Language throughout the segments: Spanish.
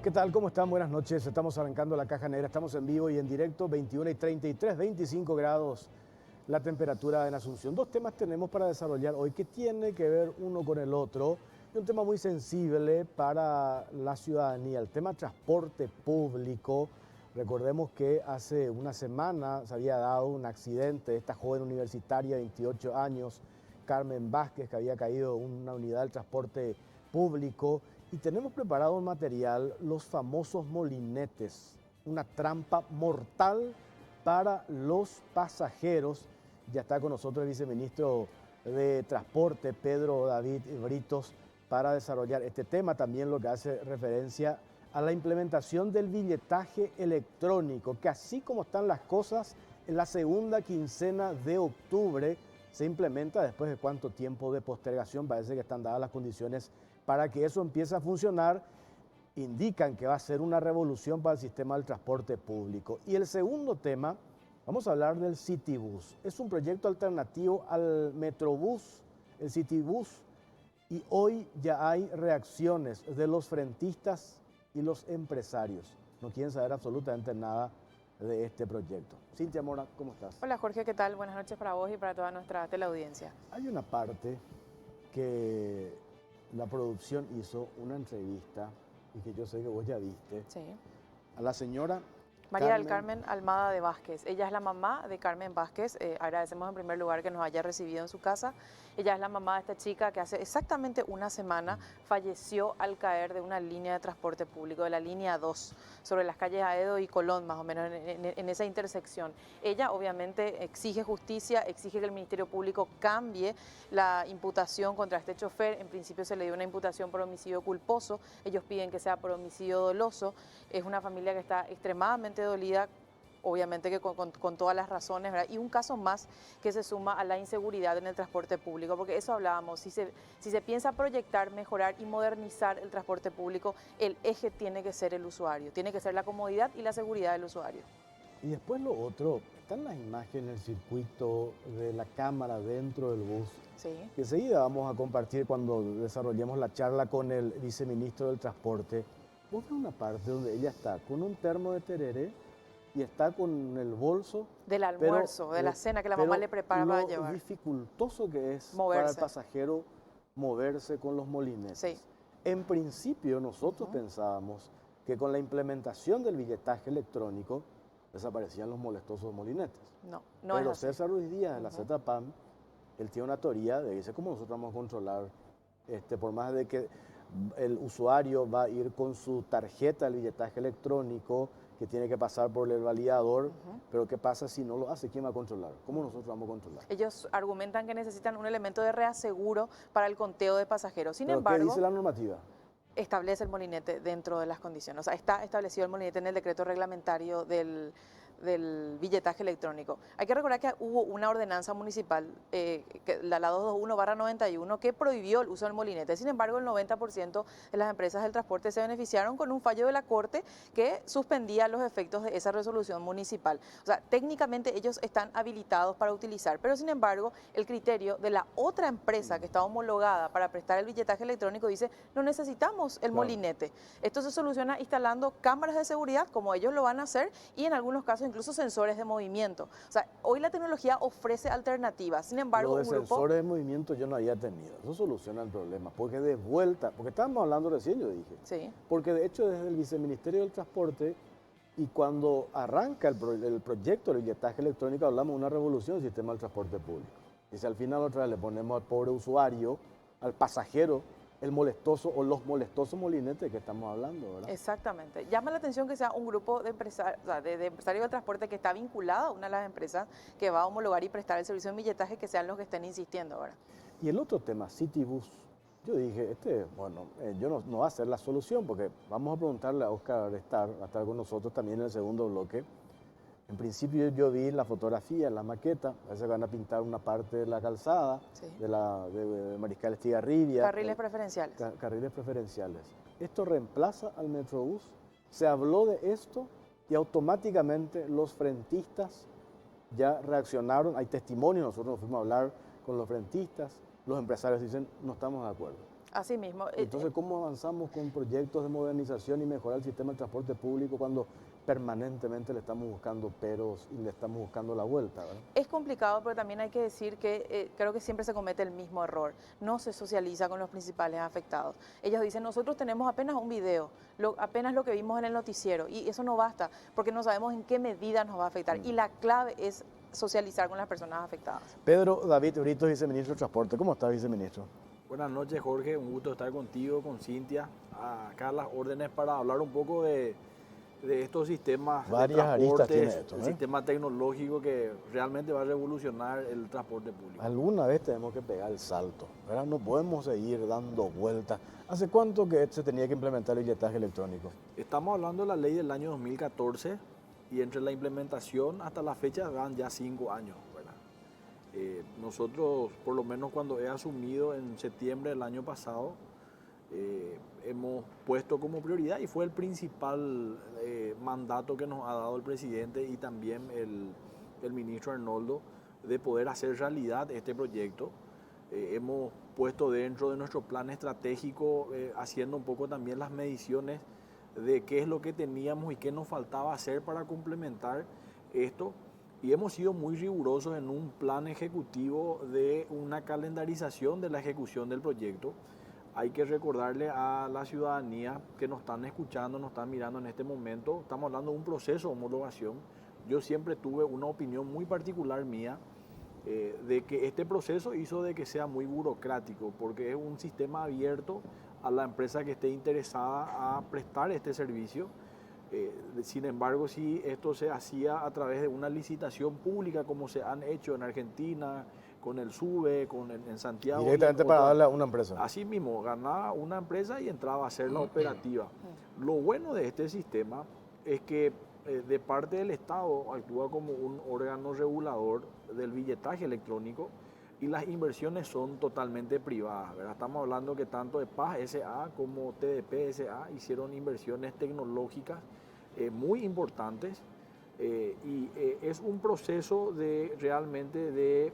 ¿Qué tal? ¿Cómo están? Buenas noches. Estamos arrancando la Caja Negra. Estamos en vivo y en directo, 21:33, 25 grados la temperatura en Asunción. Dos temas tenemos para desarrollar hoy que tiene que ver uno con el otro. Y un tema muy sensible para la ciudadanía, el tema transporte público. Recordemos que hace una semana se había dado un accidente de esta joven universitaria de 28 años, Carmen Vázquez, que había caído en una unidad del transporte público. Y tenemos preparado un material, los famosos molinetes, una trampa mortal para los pasajeros. Ya está con nosotros el viceministro de Transporte, Pedro David Britos, para desarrollar este tema. También lo que hace referencia a la implementación del billetaje electrónico, que así como están las cosas, en la segunda quincena de octubre se implementa después de cuánto tiempo de postergación. Parece que están dadas las condiciones para que eso empiece a funcionar. Indican que va a ser una revolución para el sistema del transporte público. Y el segundo tema, vamos a hablar del Citibus. Es un proyecto alternativo al Metrobús, el Citibus, y hoy ya hay reacciones de los frentistas y los empresarios. No quieren saber absolutamente nada de este proyecto. Cintia Mora, ¿cómo estás? Hola Jorge, ¿qué tal? Buenas noches para vos y para toda nuestra teleaudiencia. Hay una parte que la producción hizo una entrevista y que yo sé que vos ya viste, Sí. a la señora María del Carmen Almada de Vázquez. Ella es la mamá de Carmen Vázquez. Agradecemos en primer lugar que nos haya recibido en su casa. Ella es la mamá de esta chica que hace exactamente una semana falleció al caer de una línea de transporte público, de la línea 2, sobre las calles Aedo y Colón, más o menos, en esa intersección. Ella obviamente exige justicia, exige que el Ministerio Público cambie la imputación contra este chofer. En principio se le dio una imputación por homicidio culposo. Ellos piden que sea por homicidio doloso. Es una familia que está extremadamente dolida, obviamente que con todas las razones, ¿verdad? Y un caso más que se suma a la inseguridad en el transporte público, porque eso hablábamos, si se piensa proyectar, mejorar y modernizar el transporte público, el eje tiene que ser el usuario, tiene que ser la comodidad y la seguridad del usuario. Y después lo otro, están las imágenes, el circuito de la cámara dentro del bus, Sí. que enseguida vamos a compartir cuando desarrollemos la charla con el viceministro del Transporte. Vos ves una parte donde ella está con un termo de tereré y está con el bolso Del almuerzo, de la cena que la mamá le prepara para llevar. Lo dificultoso que es Moverse. para el pasajero moverse con los molinetes. Sí. En principio nosotros pensábamos que con la implementación del billetaje electrónico desaparecían los molestosos molinetes. No Pero es así. César Ruiz Díaz de la ZPAM, él tiene una teoría de dice cómo nosotros vamos a controlar, por más de que el usuario va a ir con su tarjeta del billetaje electrónico que tiene que pasar por el validador, pero ¿qué pasa si no lo hace? ¿Quién va a controlar? ¿Cómo nosotros vamos a controlar? Ellos argumentan que necesitan un elemento de reaseguro para el conteo de pasajeros. Sin ¿Pero embargo, qué dice la normativa? establece el molinete dentro de las condiciones. O sea, está establecido el molinete en el decreto reglamentario del billetaje electrónico. Hay que recordar que hubo una ordenanza municipal, la 221/91, que prohibió el uso del molinete. Sin embargo, el 90% de las empresas del transporte se beneficiaron con un fallo de la Corte que suspendía los efectos de esa resolución municipal. O sea, técnicamente ellos están habilitados para utilizar, pero sin embargo, el criterio de la otra empresa que está homologada para prestar el billetaje electrónico dice, no necesitamos el molinete. Esto se soluciona instalando cámaras de seguridad, como ellos lo van a hacer, y en algunos casos incluso sensores de movimiento. O sea, hoy la tecnología ofrece alternativas. Sin embargo, Lo de un grupo... sensores de movimiento yo no había tenido. Eso soluciona el problema. Porque de vuelta, porque estábamos hablando recién, yo dije. Sí. Porque de hecho desde el Viceministerio del Transporte y cuando arranca el proyecto del billetaje electrónico hablamos de una revolución del sistema del transporte público. Y si al final otra vez le ponemos al pobre usuario, al pasajero, el molestoso o los molestosos molinetes que estamos hablando, ¿verdad? Exactamente. Llama la atención que sea un grupo de empresarios, de empresarios de transporte que está vinculado a una de las empresas que va a homologar y prestar el servicio de billetaje, que sean los que estén insistiendo ahora. Y el otro tema, Citibus, yo dije, yo no va a ser la solución, porque vamos a preguntarle a Oscar Estar, va a estar con nosotros también en el segundo bloque. En principio yo vi la fotografía, la maqueta, parece que van a pintar una parte de la calzada, Sí. de Mariscal Estigarribia. Carriles preferenciales. Carriles preferenciales. Esto reemplaza al Metrobús. Se habló de esto y automáticamente los frentistas ya reaccionaron. Hay testimonios, nosotros nos fuimos a hablar con los frentistas. Los empresarios dicen, no estamos de acuerdo. Así mismo. Entonces, ¿cómo avanzamos con proyectos de modernización y mejorar el sistema de transporte público cuando permanentemente le estamos buscando peros y le estamos buscando la vuelta, ¿verdad? Es complicado, pero también hay que decir que creo que siempre se comete el mismo error. No se socializa con los principales afectados. Ellos dicen, nosotros tenemos apenas un video, apenas lo que vimos en el noticiero, y eso no basta, porque no sabemos en qué medida nos va a afectar. Y la clave es socializar con las personas afectadas. Pedro David Brito, viceministro de Transporte. ¿Cómo está, viceministro? Buenas noches, Jorge. Un gusto estar contigo, con Cintia. Acá las órdenes para hablar un poco de estos sistemas Varias de aristas transporte, tiene esto, el ¿eh? sistema tecnológico que realmente va a revolucionar el transporte público. Alguna vez tenemos que pegar el salto, ¿verdad? No podemos seguir dando vueltas. ¿Hace cuánto que se tenía que implementar el billetaje electrónico? Estamos hablando de la ley del año 2014 y entre la implementación hasta la fecha van ya 5 años, ¿verdad? Nosotros, por lo menos cuando he asumido en septiembre del año pasado, hemos puesto como prioridad y fue el principal mandato que nos ha dado el presidente y también el ministro Arnoldo de poder hacer realidad este proyecto. Hemos puesto dentro de nuestro plan estratégico, haciendo un poco también las mediciones de qué es lo que teníamos y qué nos faltaba hacer para complementar esto. Y hemos sido muy rigurosos en un plan ejecutivo de una calendarización de la ejecución del proyecto. Hay que recordarle a la ciudadanía que nos están escuchando, nos están mirando en este momento, estamos hablando de un proceso de homologación. Yo siempre tuve una opinión muy particular mía de que este proceso hizo de que sea muy burocrático, porque es un sistema abierto a la empresa que esté interesada a prestar este servicio. Sin embargo, si esto se hacía a través de una licitación pública, como se han hecho en Argentina, con el SUBE, en Santiago. Directamente para darle a una empresa. Así mismo, ganaba una empresa y entraba a hacer la operativa. Lo bueno de este sistema es que de parte del Estado actúa como un órgano regulador del billetaje electrónico y las inversiones son totalmente privadas, ¿verdad? Estamos hablando que tanto EPAS S.A. como TDP S.A. hicieron inversiones tecnológicas muy importantes. Es un proceso realmente de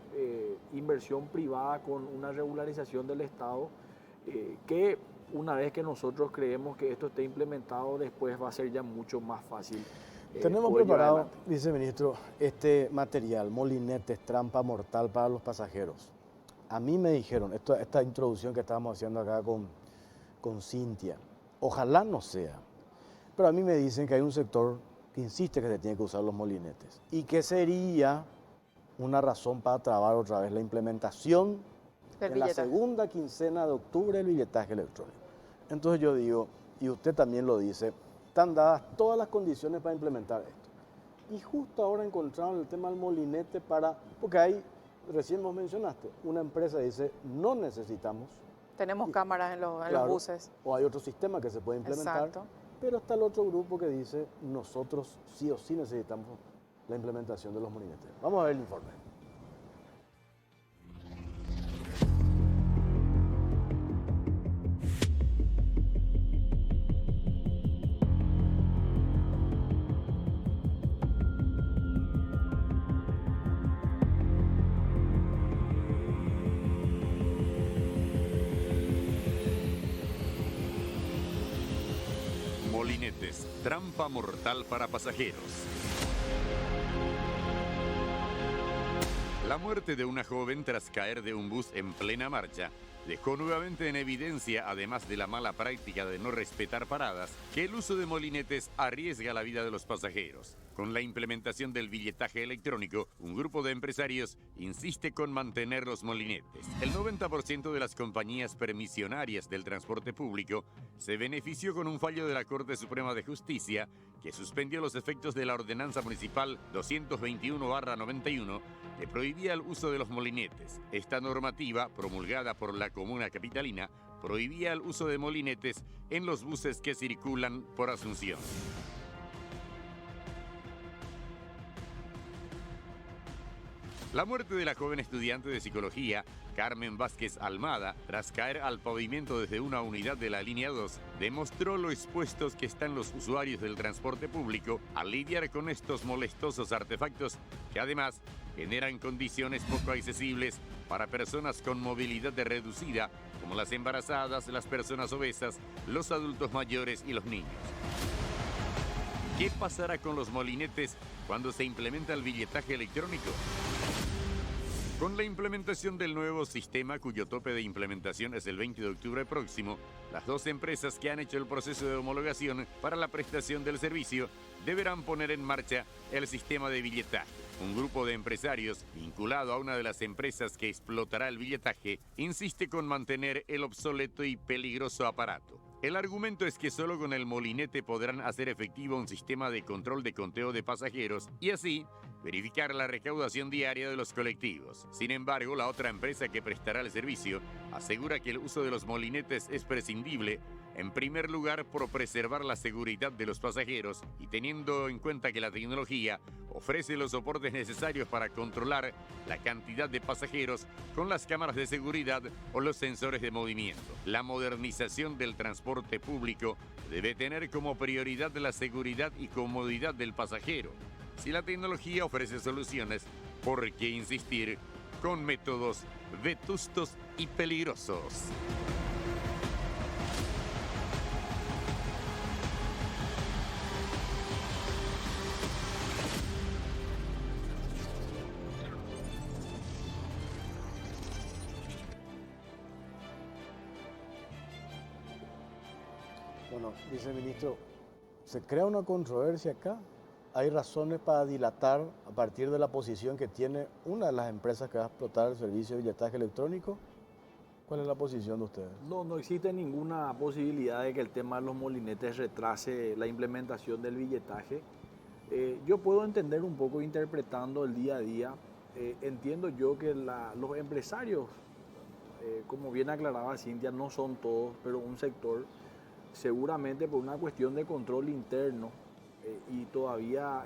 inversión privada con una regularización del Estado que una vez que nosotros creemos que esto esté implementado, después va a ser ya mucho más fácil. Tenemos preparado, viceministro, este material, molinetes, trampa mortal para los pasajeros. A mí me dijeron, esta introducción que estábamos haciendo acá con Cintia, ojalá no sea, pero a mí me dicen que hay un sector que insiste que se tiene que usar los molinetes y que sería una razón para trabar otra vez la implementación en la segunda quincena de octubre del billetaje electrónico. Entonces yo digo, y usted también lo dice, están dadas todas las condiciones para implementar esto. Y justo ahora encontraron el tema del molinete porque ahí, recién nos mencionaste, una empresa dice, no necesitamos. Tenemos cámaras en los buses. O hay otro sistema que se puede implementar. Exacto. Pero está el otro grupo que dice, nosotros sí o sí necesitamos la implementación de los molinetes. Vamos a ver el informe. Molinetes, trampa mortal para pasajeros. La muerte de una joven tras caer de un bus en plena marcha dejó nuevamente en evidencia, además de la mala práctica de no respetar paradas, que el uso de molinetes arriesga la vida de los pasajeros. Con la implementación del billetaje electrónico, un grupo de empresarios insiste con mantener los molinetes. El 90% de las compañías permisionarias del transporte público se benefició con un fallo de la Corte Suprema de Justicia que suspendió los efectos de la Ordenanza Municipal 221/91 que prohibía el uso de los molinetes. Esta normativa, promulgada por la Comuna Capitalina, prohibía el uso de molinetes en los buses que circulan por Asunción. La muerte de la joven estudiante de psicología, Carmen Vázquez Almada, tras caer al pavimento desde una unidad de la línea 2, demostró lo expuestos que están los usuarios del transporte público al lidiar con estos molestosos artefactos que además generan condiciones poco accesibles para personas con movilidad reducida, como las embarazadas, las personas obesas, los adultos mayores y los niños. ¿Qué pasará con los molinetes cuando se implementa el billetaje electrónico? Con la implementación del nuevo sistema, cuyo tope de implementación es el 20 de octubre próximo, las dos empresas que han hecho el proceso de homologación para la prestación del servicio deberán poner en marcha el sistema de billetaje. Un grupo de empresarios, vinculado a una de las empresas que explotará el billetaje, insiste con mantener el obsoleto y peligroso aparato. El argumento es que solo con el molinete podrán hacer efectivo un sistema de control de conteo de pasajeros y así verificar la recaudación diaria de los colectivos. Sin embargo, la otra empresa que prestará el servicio asegura que el uso de los molinetes es prescindible, en primer lugar por preservar la seguridad de los pasajeros y teniendo en cuenta que la tecnología ofrece los soportes necesarios para controlar la cantidad de pasajeros con las cámaras de seguridad o los sensores de movimiento. La modernización del transporte público debe tener como prioridad la seguridad y comodidad del pasajero. Si la tecnología ofrece soluciones, ¿por qué insistir con métodos vetustos y peligrosos? Bueno, viceministro, ¿se crea una controversia acá? ¿Hay razones para dilatar a partir de la posición que tiene una de las empresas que va a explotar el servicio de billetaje electrónico? ¿Cuál es la posición de ustedes? No existe ninguna posibilidad de que el tema de los molinetes retrase la implementación del billetaje. Yo puedo entender un poco interpretando el día a día. Entiendo yo que los empresarios, como bien aclaraba Cintia, no son todos, pero un sector, seguramente por una cuestión de control interno, y todavía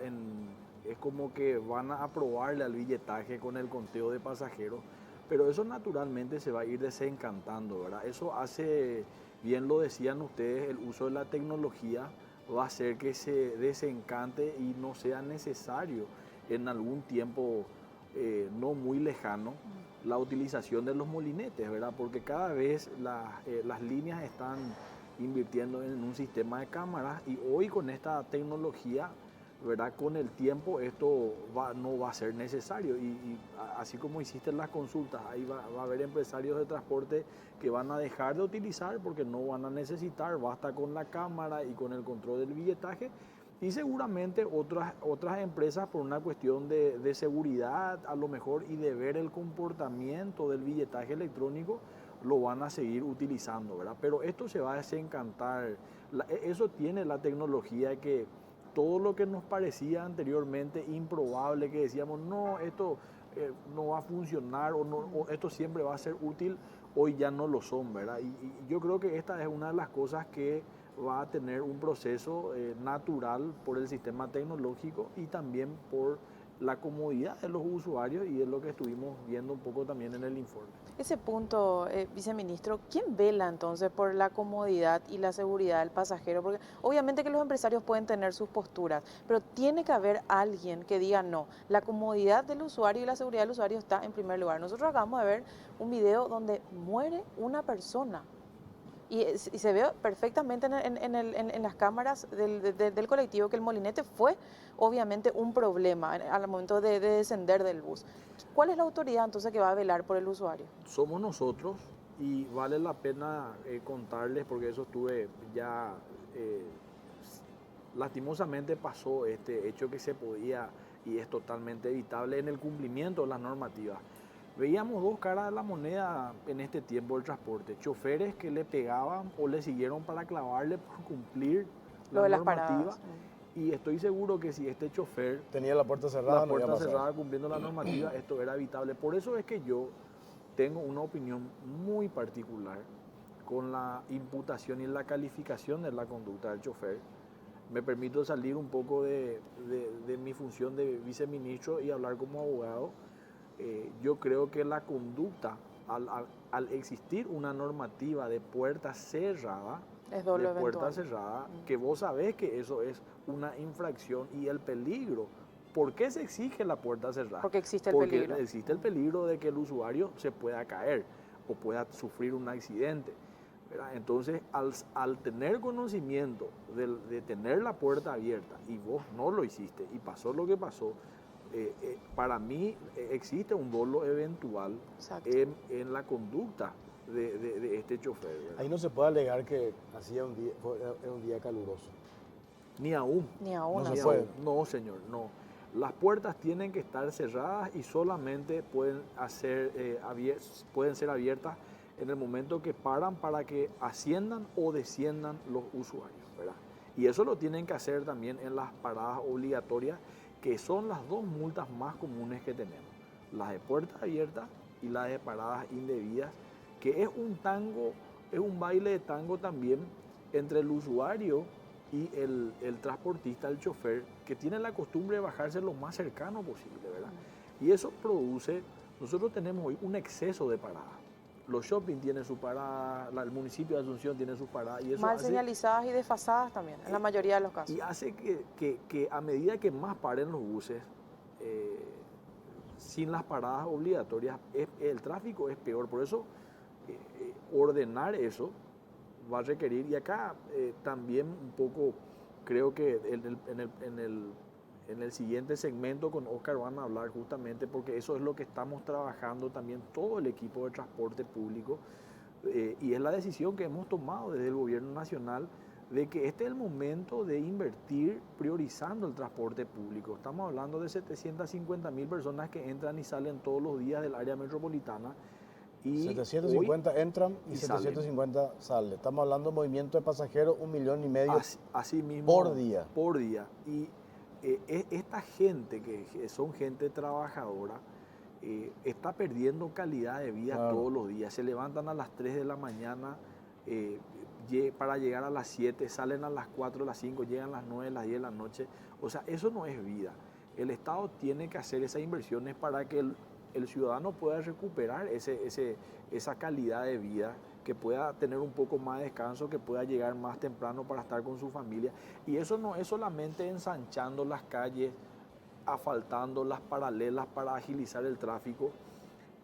es como que van a aprobarle al billetaje con el conteo de pasajeros, pero eso naturalmente se va a ir desencantando, ¿verdad? Eso hace, bien lo decían ustedes, el uso de la tecnología va a hacer que se desencante y no sea necesario en algún tiempo no muy lejano la utilización de los molinetes, ¿verdad? Porque cada vez las líneas están invirtiendo en un sistema de cámaras y hoy con esta tecnología, ¿verdad? Con el tiempo esto no va a ser necesario y así como hiciste las consultas, ahí va a haber empresarios de transporte que van a dejar de utilizar porque no van a necesitar, basta con la cámara y con el control del billetaje y seguramente otras empresas por una cuestión de seguridad a lo mejor y de ver el comportamiento del billetaje electrónico lo van a seguir utilizando, ¿verdad? Pero esto se va a desencantar. Eso tiene la tecnología que todo lo que nos parecía anteriormente improbable, que decíamos, no, esto no va a funcionar o esto siempre va a ser útil, hoy ya no lo son, ¿verdad? Y yo creo que esta es una de las cosas que va a tener un proceso natural por el sistema tecnológico y también por la comodidad de los usuarios y es lo que estuvimos viendo un poco también en el informe. Ese punto, viceministro, ¿quién vela entonces por la comodidad y la seguridad del pasajero? Porque obviamente que los empresarios pueden tener sus posturas, pero tiene que haber alguien que diga no, la comodidad del usuario y la seguridad del usuario está en primer lugar. Nosotros acabamos de ver un video donde muere una persona. Y se ve perfectamente en las cámaras del colectivo que el molinete fue obviamente un problema al momento de descender del bus. ¿Cuál es la autoridad entonces que va a velar por el usuario? Somos nosotros y vale la pena contarles porque eso estuve ya, lastimosamente pasó este hecho que se podía y es totalmente evitable en el cumplimiento de las normativas. Veíamos dos caras de la moneda en este tiempo del transporte. Choferes que le pegaban o le siguieron para clavarle por cumplir Lo la de las normativa. paradas. Y estoy seguro que si este chofer Tenía la puerta cerrada, la no iba a puerta pasar. cerrada cumpliendo la normativa, esto era evitable. Por eso es que yo tengo una opinión muy particular con la imputación y la calificación de la conducta del chofer. Me permito salir un poco de mi función de viceministro y hablar como abogado. Yo creo que la conducta, al existir una normativa de puerta cerrada, Es doble de puerta eventual. cerrada, que vos sabés que eso es una infracción y el peligro ¿Por qué se exige la puerta cerrada? Porque existe el Porque peligro. existe el peligro de que el usuario se pueda caer o pueda sufrir un accidente, ¿verdad? Entonces, al tener conocimiento de tener la puerta abierta y vos no lo hiciste y pasó lo que pasó, para mí existe un dolo eventual Exacto. en la conducta de este chofer, ¿verdad? Ahí no se puede alegar que hacía era un día caluroso. Ni aún. Ni aún No se Ni así. puede. aún. No, señor, no. Las puertas tienen que estar cerradas y solamente pueden ser abiertas en el momento que paran para que asciendan o desciendan los usuarios, ¿verdad? Y eso lo tienen que hacer también en las paradas obligatorias, que son las dos multas más comunes que tenemos. Las de puerta abierta y las de paradas indebidas, que es un baile de tango también entre el usuario y el transportista, el chofer, que tiene la costumbre de bajarse lo más cercano posible, ¿verdad? Y eso produce, nosotros tenemos hoy un exceso de paradas. Los shopping tienen su parada, el municipio de Asunción tiene su parada. Y eso Mal hace, señalizadas y desfasadas también, en la mayoría de los casos. y hace que a medida que más paren los buses, sin las paradas obligatorias, el tráfico es peor. Por eso, ordenar eso va a requerir, y acá también un poco, creo que en el siguiente segmento con Oscar van a hablar justamente, porque eso es lo que estamos trabajando también todo el equipo de transporte público, y es la decisión que hemos tomado desde el gobierno nacional de que este es el momento de invertir priorizando el transporte público. Estamos hablando de 750.000 personas que entran y salen todos los días del área metropolitana. Y 750 entran y salen. 750 salen. Estamos hablando de movimiento de pasajeros 1,5 millones Así mismo, por día. Por día. Y esta gente, que son gente trabajadora, está perdiendo calidad de vida Claro. todos los días. Se levantan a las 3 de la mañana para llegar a las 7, salen a las 4, a las 5, llegan a las 9, a las 10 de la noche. O sea, eso no es vida. El Estado tiene que hacer esas inversiones para que el ciudadano pueda recuperar esa calidad de vida, que pueda tener un poco más de descanso, que pueda llegar más temprano para estar con su familia. Y eso no es solamente ensanchando las calles, asfaltando las paralelas para agilizar el tráfico.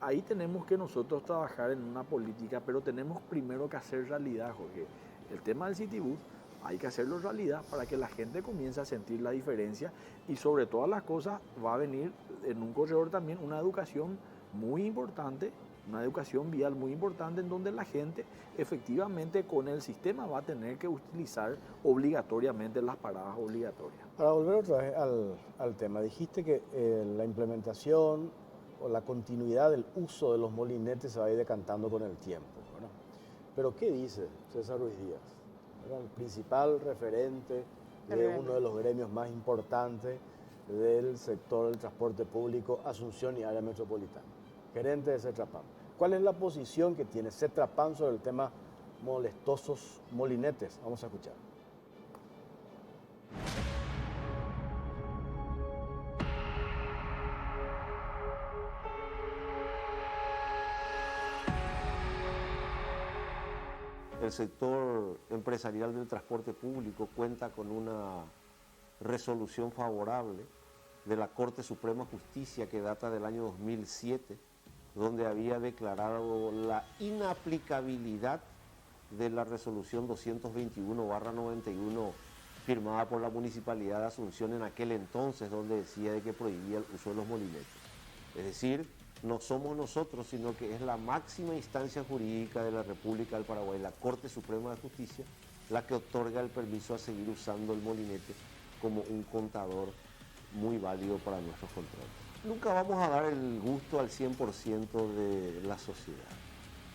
Ahí tenemos que nosotros trabajar en una política, pero tenemos primero que hacer realidad, Jorge. El tema del Citibus hay que hacerlo realidad para que la gente comience a sentir la diferencia, y sobre todas las cosas va a venir en un corredor también una educación muy importante, una educación vial muy importante, en donde la gente efectivamente con el sistema va a tener que utilizar obligatoriamente las paradas obligatorias. Para volver otra vez al tema, dijiste que la implementación o la continuidad del uso de los molinetes se va a ir decantando con el tiempo, ¿verdad? Pero ¿qué dice César Ruiz Díaz, ¿verdad? El principal referente de uno de los gremios más importantes del sector del transporte público, Asunción y área metropolitana, gerente de CETRAPAM? ¿Cuál es la posición que tiene CETRAPAM sobre el tema molestosos molinetes? Vamos a escuchar. El sector empresarial del transporte público cuenta con una resolución favorable de la Corte Suprema de Justicia que data del año 2007, donde había declarado la inaplicabilidad de la resolución 221/91 firmada por la Municipalidad de Asunción en aquel entonces, donde decía de que prohibía el uso de los molinetes. Es decir, no somos nosotros, sino que es la máxima instancia jurídica de la República del Paraguay, la Corte Suprema de Justicia, la que otorga el permiso a seguir usando el molinete como un contador muy válido para nuestros controles. Nunca vamos a dar el gusto al 100% de la sociedad.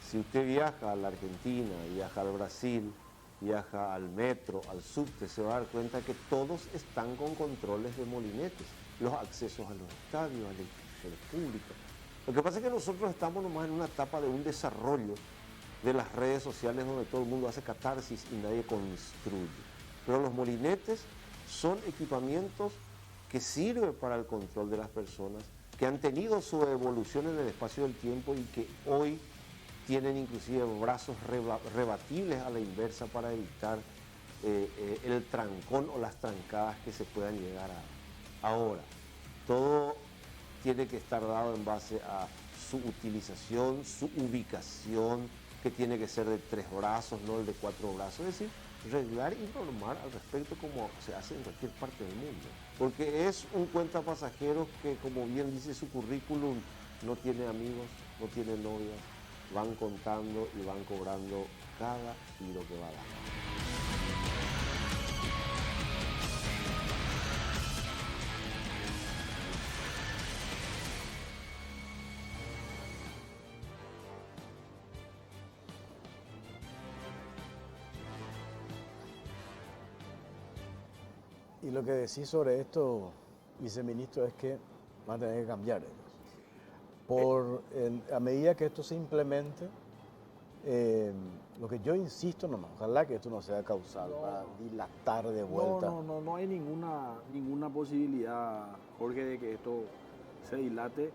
Si usted viaja a la Argentina, viaja al Brasil, viaja al metro, al subte, se va a dar cuenta que todos están con controles de molinetes, los accesos a los estadios, a las instituciones públicas. Lo que pasa es que nosotros estamos nomás en una etapa de un desarrollo de las redes sociales donde todo el mundo hace catarsis y nadie construye. Pero los molinetes son equipamientos que sirven para el control de las personas, que han tenido su evolución en el espacio del tiempo y que hoy tienen inclusive brazos rebatibles a la inversa para evitar el trancón o las trancadas que se puedan llegar a. Ahora, Todo tiene que estar dado en base a su utilización, su ubicación, que tiene que ser de 3 brazos, no el de 4 brazos. Es decir, regular y normar al respecto como se hace en cualquier parte del mundo. Porque es un cuentapasajeros que, como bien dice su currículum, no tiene amigos, no tiene novias, van contando y van cobrando cada tiro que va dando. Y lo que decís sobre esto, viceministro, es que van a tener que cambiar ellos. A medida que esto se implemente, lo que yo insisto nomás, ojalá que esto no sea causal para dilatar de vuelta. No hay ninguna posibilidad, Jorge, de que esto se dilate.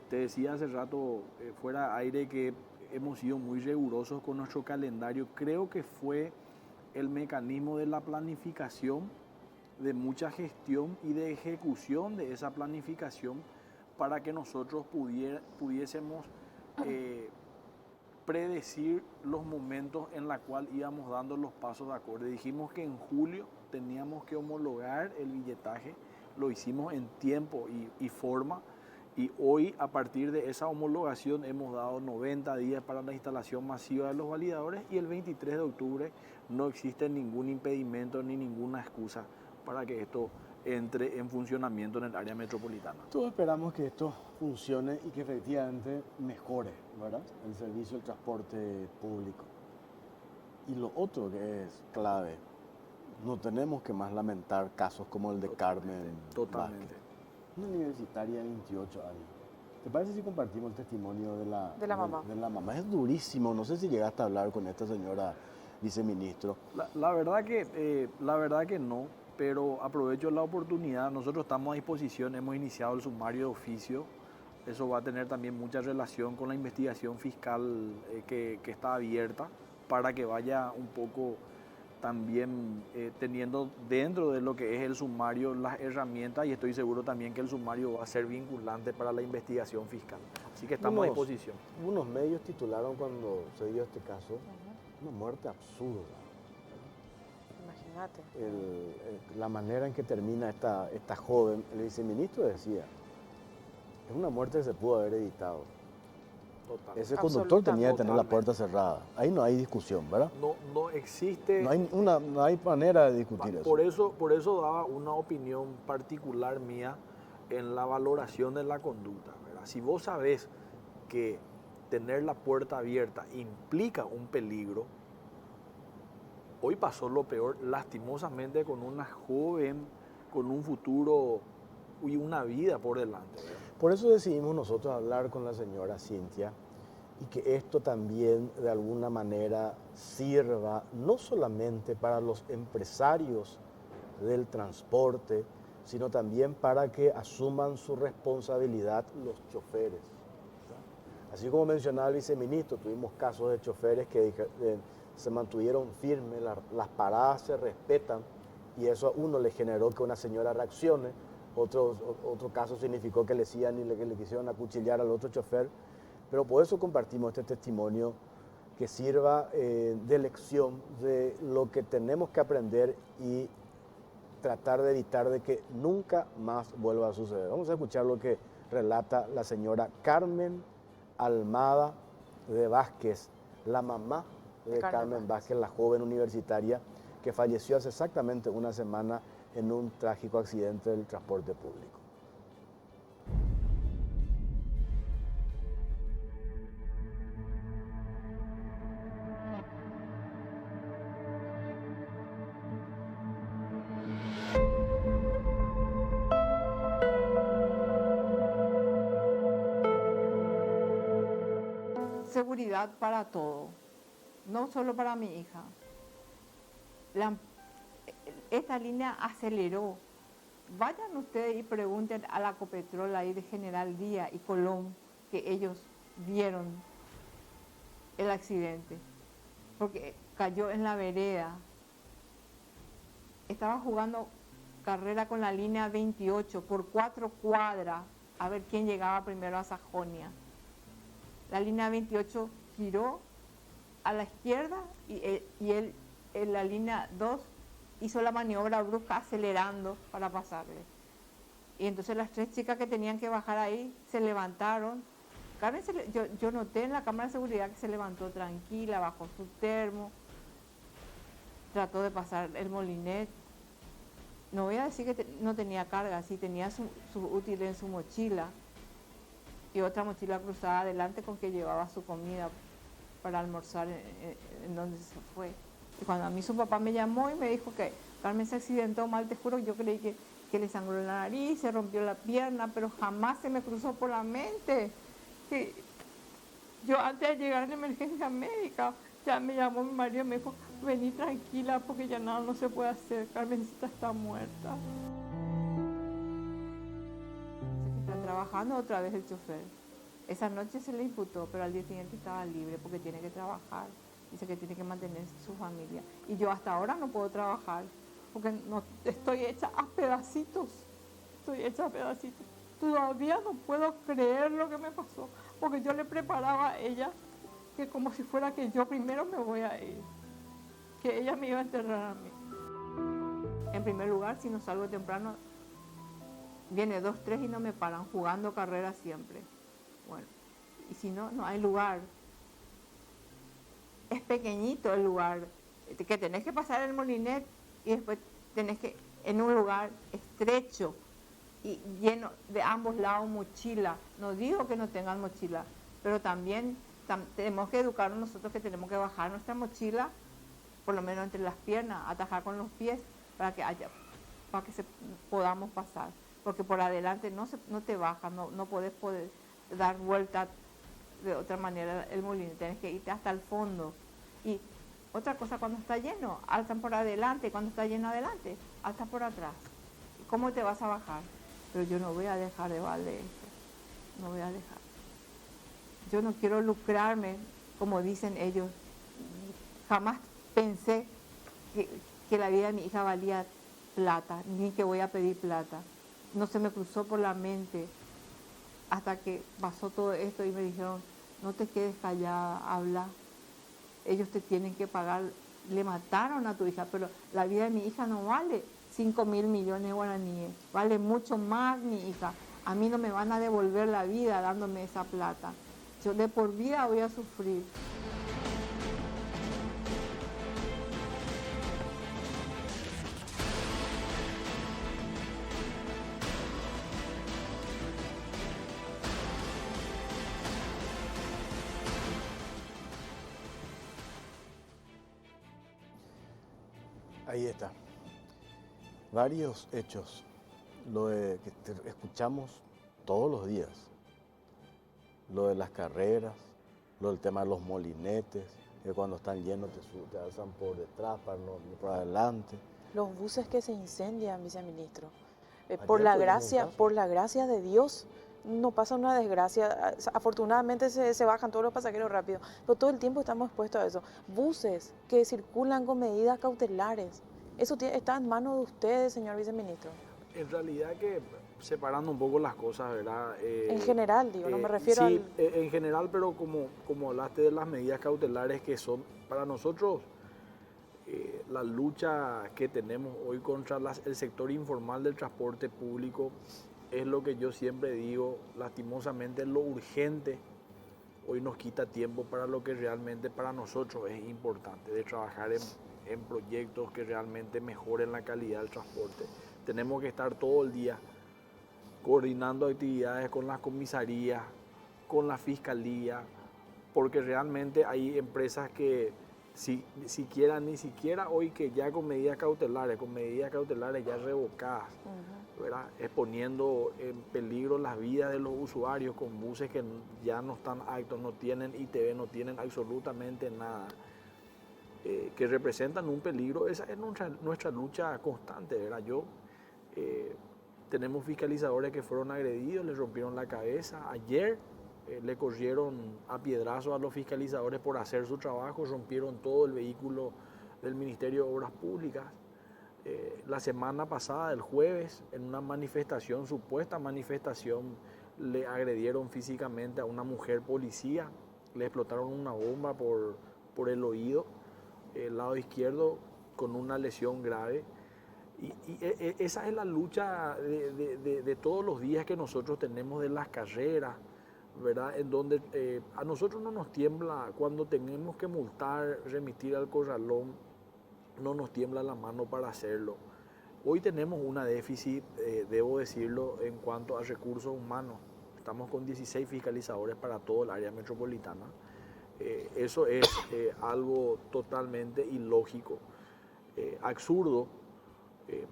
Te decía hace rato, fuera aire, que hemos sido muy rigurosos con nuestro calendario. Creo que fue el mecanismo de la planificación, de mucha gestión y de ejecución de esa planificación para que nosotros pudiésemos predecir los momentos en los cuales íbamos dando los pasos de acorde. Dijimos que en julio teníamos que homologar el billetaje, lo hicimos en tiempo y forma, y hoy, a partir de esa homologación, hemos dado 90 días para la instalación masiva de los validadores, y el 23 de octubre no existe ningún impedimento ni ninguna excusa para que esto entre en funcionamiento en el área metropolitana. Todos esperamos que esto funcione y que efectivamente mejore, ¿verdad?, el servicio del transporte público. Y lo otro que es clave, no tenemos que más lamentar casos como el de Carmen Totalmente. Vázquez, una universitaria de 28 años. ¿Te parece si compartimos el testimonio de la mamá? De la mamá. Es durísimo, no sé si llegaste a hablar con esta señora viceministro. La verdad que no, pero aprovecho la oportunidad. Nosotros estamos a disposición, hemos iniciado el sumario de oficio. Eso va a tener también mucha relación con la investigación fiscal que está abierta, para que vaya un poco también teniendo dentro de lo que es el sumario las herramientas, y estoy seguro también que el sumario va a ser vinculante para la investigación fiscal. Así que estamos a disposición. Unos medios titularon cuando se dio este caso, una muerte absurda. Imagínate. La manera en que termina esta joven, el viceministro decía, es una muerte que se pudo haber evitado. Total. Ese conductor tenía que tener la puerta cerrada. Ahí no hay discusión, ¿verdad? No existe. No hay manera de discutir eso. Por eso daba una opinión particular mía en la valoración de la conducta, ¿verdad? Si vos sabés que tener la puerta abierta implica un peligro, hoy pasó lo peor, lastimosamente, con una joven, con un futuro y una vida por delante, ¿verdad? Por eso decidimos nosotros hablar con la señora Cintia, y que esto también de alguna manera sirva no solamente para los empresarios del transporte, sino también para que asuman su responsabilidad los choferes. Así como mencionaba el viceministro, tuvimos casos de choferes que se mantuvieron firmes, las paradas se respetan, y eso a uno le generó que una señora reaccione. Otro caso significó que le decían y que le quisieron acuchillar al otro chofer. Pero por eso compartimos este testimonio, que sirva de lección de lo que tenemos que aprender y tratar de evitar de que nunca más vuelva a suceder. Vamos a escuchar lo que relata la señora Carmen Almada de Vázquez, la mamá de Carmen Vázquez, la joven universitaria que falleció hace exactamente una semana en un trágico accidente del transporte público. Seguridad para todo, no solo para mi hija. Esta línea aceleró. Vayan ustedes y pregunten a la Copetrol ahí de General Díaz y Colón, que ellos vieron el accidente, porque cayó en la vereda. Estaba jugando carrera con la línea 28 por 4 cuadras a ver quién llegaba primero a Sajonia. La línea 28 giró a la izquierda y él en la línea 2 hizo la maniobra brusca acelerando para pasarle. Y entonces las 3 chicas que tenían que bajar ahí se levantaron. Carmen, yo noté en la cámara de seguridad que se levantó tranquila, bajó su termo, trató de pasar el molinet. No voy a decir que no tenía carga, sí tenía su útil en su mochila y otra mochila cruzada adelante con que llevaba su comida para almorzar en donde se fue. Y cuando a mí su papá me llamó y me dijo que Carmen se accidentó mal, te juro, yo creí que le sangró la nariz, se rompió la pierna, pero jamás se me cruzó por la mente que yo antes de llegar en emergencia médica, ya me llamó mi marido y me dijo, vení tranquila porque ya nada no se puede hacer, Carmencita está muerta. Está trabajando otra vez el chofer. Esa noche se le imputó, pero al día siguiente estaba libre porque tiene que trabajar. Dice que tiene que mantener su familia. Y yo hasta ahora no puedo trabajar porque no, estoy hecha a pedacitos. Estoy hecha a pedacitos. Todavía no puedo creer lo que me pasó porque yo le preparaba a ella que como si fuera que yo primero me voy a ir, que ella me iba a enterrar a mí. En primer lugar, si no salgo temprano, viene 2, 3 y no me paran, jugando carreras siempre. Bueno, y si no, no hay lugar. Es pequeñito el lugar, que tenés que pasar el molinet y después tenés que, en un lugar estrecho y lleno de ambos lados mochila. No digo que no tengan mochila, pero también tenemos que educarnos nosotros que tenemos que bajar nuestra mochila, por lo menos entre las piernas, atajar con los pies para que podamos pasar. Porque por adelante no te bajas, no podés dar vuelta de otra manera el molino, tenés que irte hasta el fondo. Y otra cosa, cuando está lleno, alzan por adelante, cuando está lleno adelante, alzan por atrás. ¿Cómo te vas a bajar? Pero yo no voy a dejar de valer esto, no voy a dejar. Yo no quiero lucrarme, como dicen ellos. Jamás pensé que la vida de mi hija valía plata, ni que voy a pedir plata. No se me cruzó por la mente hasta que pasó todo esto y me dijeron, no te quedes callada, habla. Ellos te tienen que pagar. Le mataron a tu hija, pero la vida de mi hija no vale 5.000 millones de guaraníes. Vale mucho más mi hija. A mí no me van a devolver la vida dándome esa plata. Yo de por vida voy a sufrir. Ahí está. Varios hechos, lo de que escuchamos todos los días. Lo de las carreras, lo del tema de los molinetes, que cuando están llenos te alzan por detrás, por adelante. Los buses que se incendian, viceministro. Ayer Por la tuvimos un caso. gracia de Dios, no pasa una desgracia. Afortunadamente se bajan todos los pasajeros rápido, pero todo el tiempo estamos expuestos a eso. Buses que circulan con medidas cautelares. Eso está en manos de ustedes, señor viceministro. En realidad que, separando un poco las cosas, ¿verdad? En general, digo, no me refiero sí, en general, pero como hablaste de las medidas cautelares que son para nosotros, la lucha que tenemos hoy contra el sector informal del transporte público es lo que yo siempre digo, lastimosamente lo urgente hoy nos quita tiempo para lo que realmente para nosotros es importante, de trabajar en proyectos que realmente mejoren la calidad del transporte. Tenemos que estar todo el día coordinando actividades con las comisarías, con la fiscalía, porque realmente hay empresas que ni siquiera hoy que ya con medidas cautelares ya revocadas, ¿verdad? Exponiendo en peligro las vidas de los usuarios con buses que ya no están aptos, no tienen ITV, no tienen absolutamente nada, que representan un peligro. Esa es nuestra lucha constante, ¿verdad? Tenemos fiscalizadores que fueron agredidos, les rompieron la cabeza. Ayer le corrieron a piedrazos a los fiscalizadores por hacer su trabajo, rompieron todo el vehículo del Ministerio de Obras Públicas. La semana pasada, el jueves, en una manifestación, supuesta manifestación, le agredieron físicamente a una mujer policía, le explotaron una bomba por el oído, el lado izquierdo, con una lesión grave. Esa es la lucha de todos los días que nosotros tenemos de las carreras, ¿verdad? En donde a nosotros no nos tiembla cuando tenemos que multar, remitir al corralón, no nos tiembla la mano para hacerlo. Hoy tenemos una déficit, debo decirlo, en cuanto a recursos humanos. Estamos con 16 fiscalizadores para todo el área metropolitana. Eso es algo totalmente ilógico, absurdo.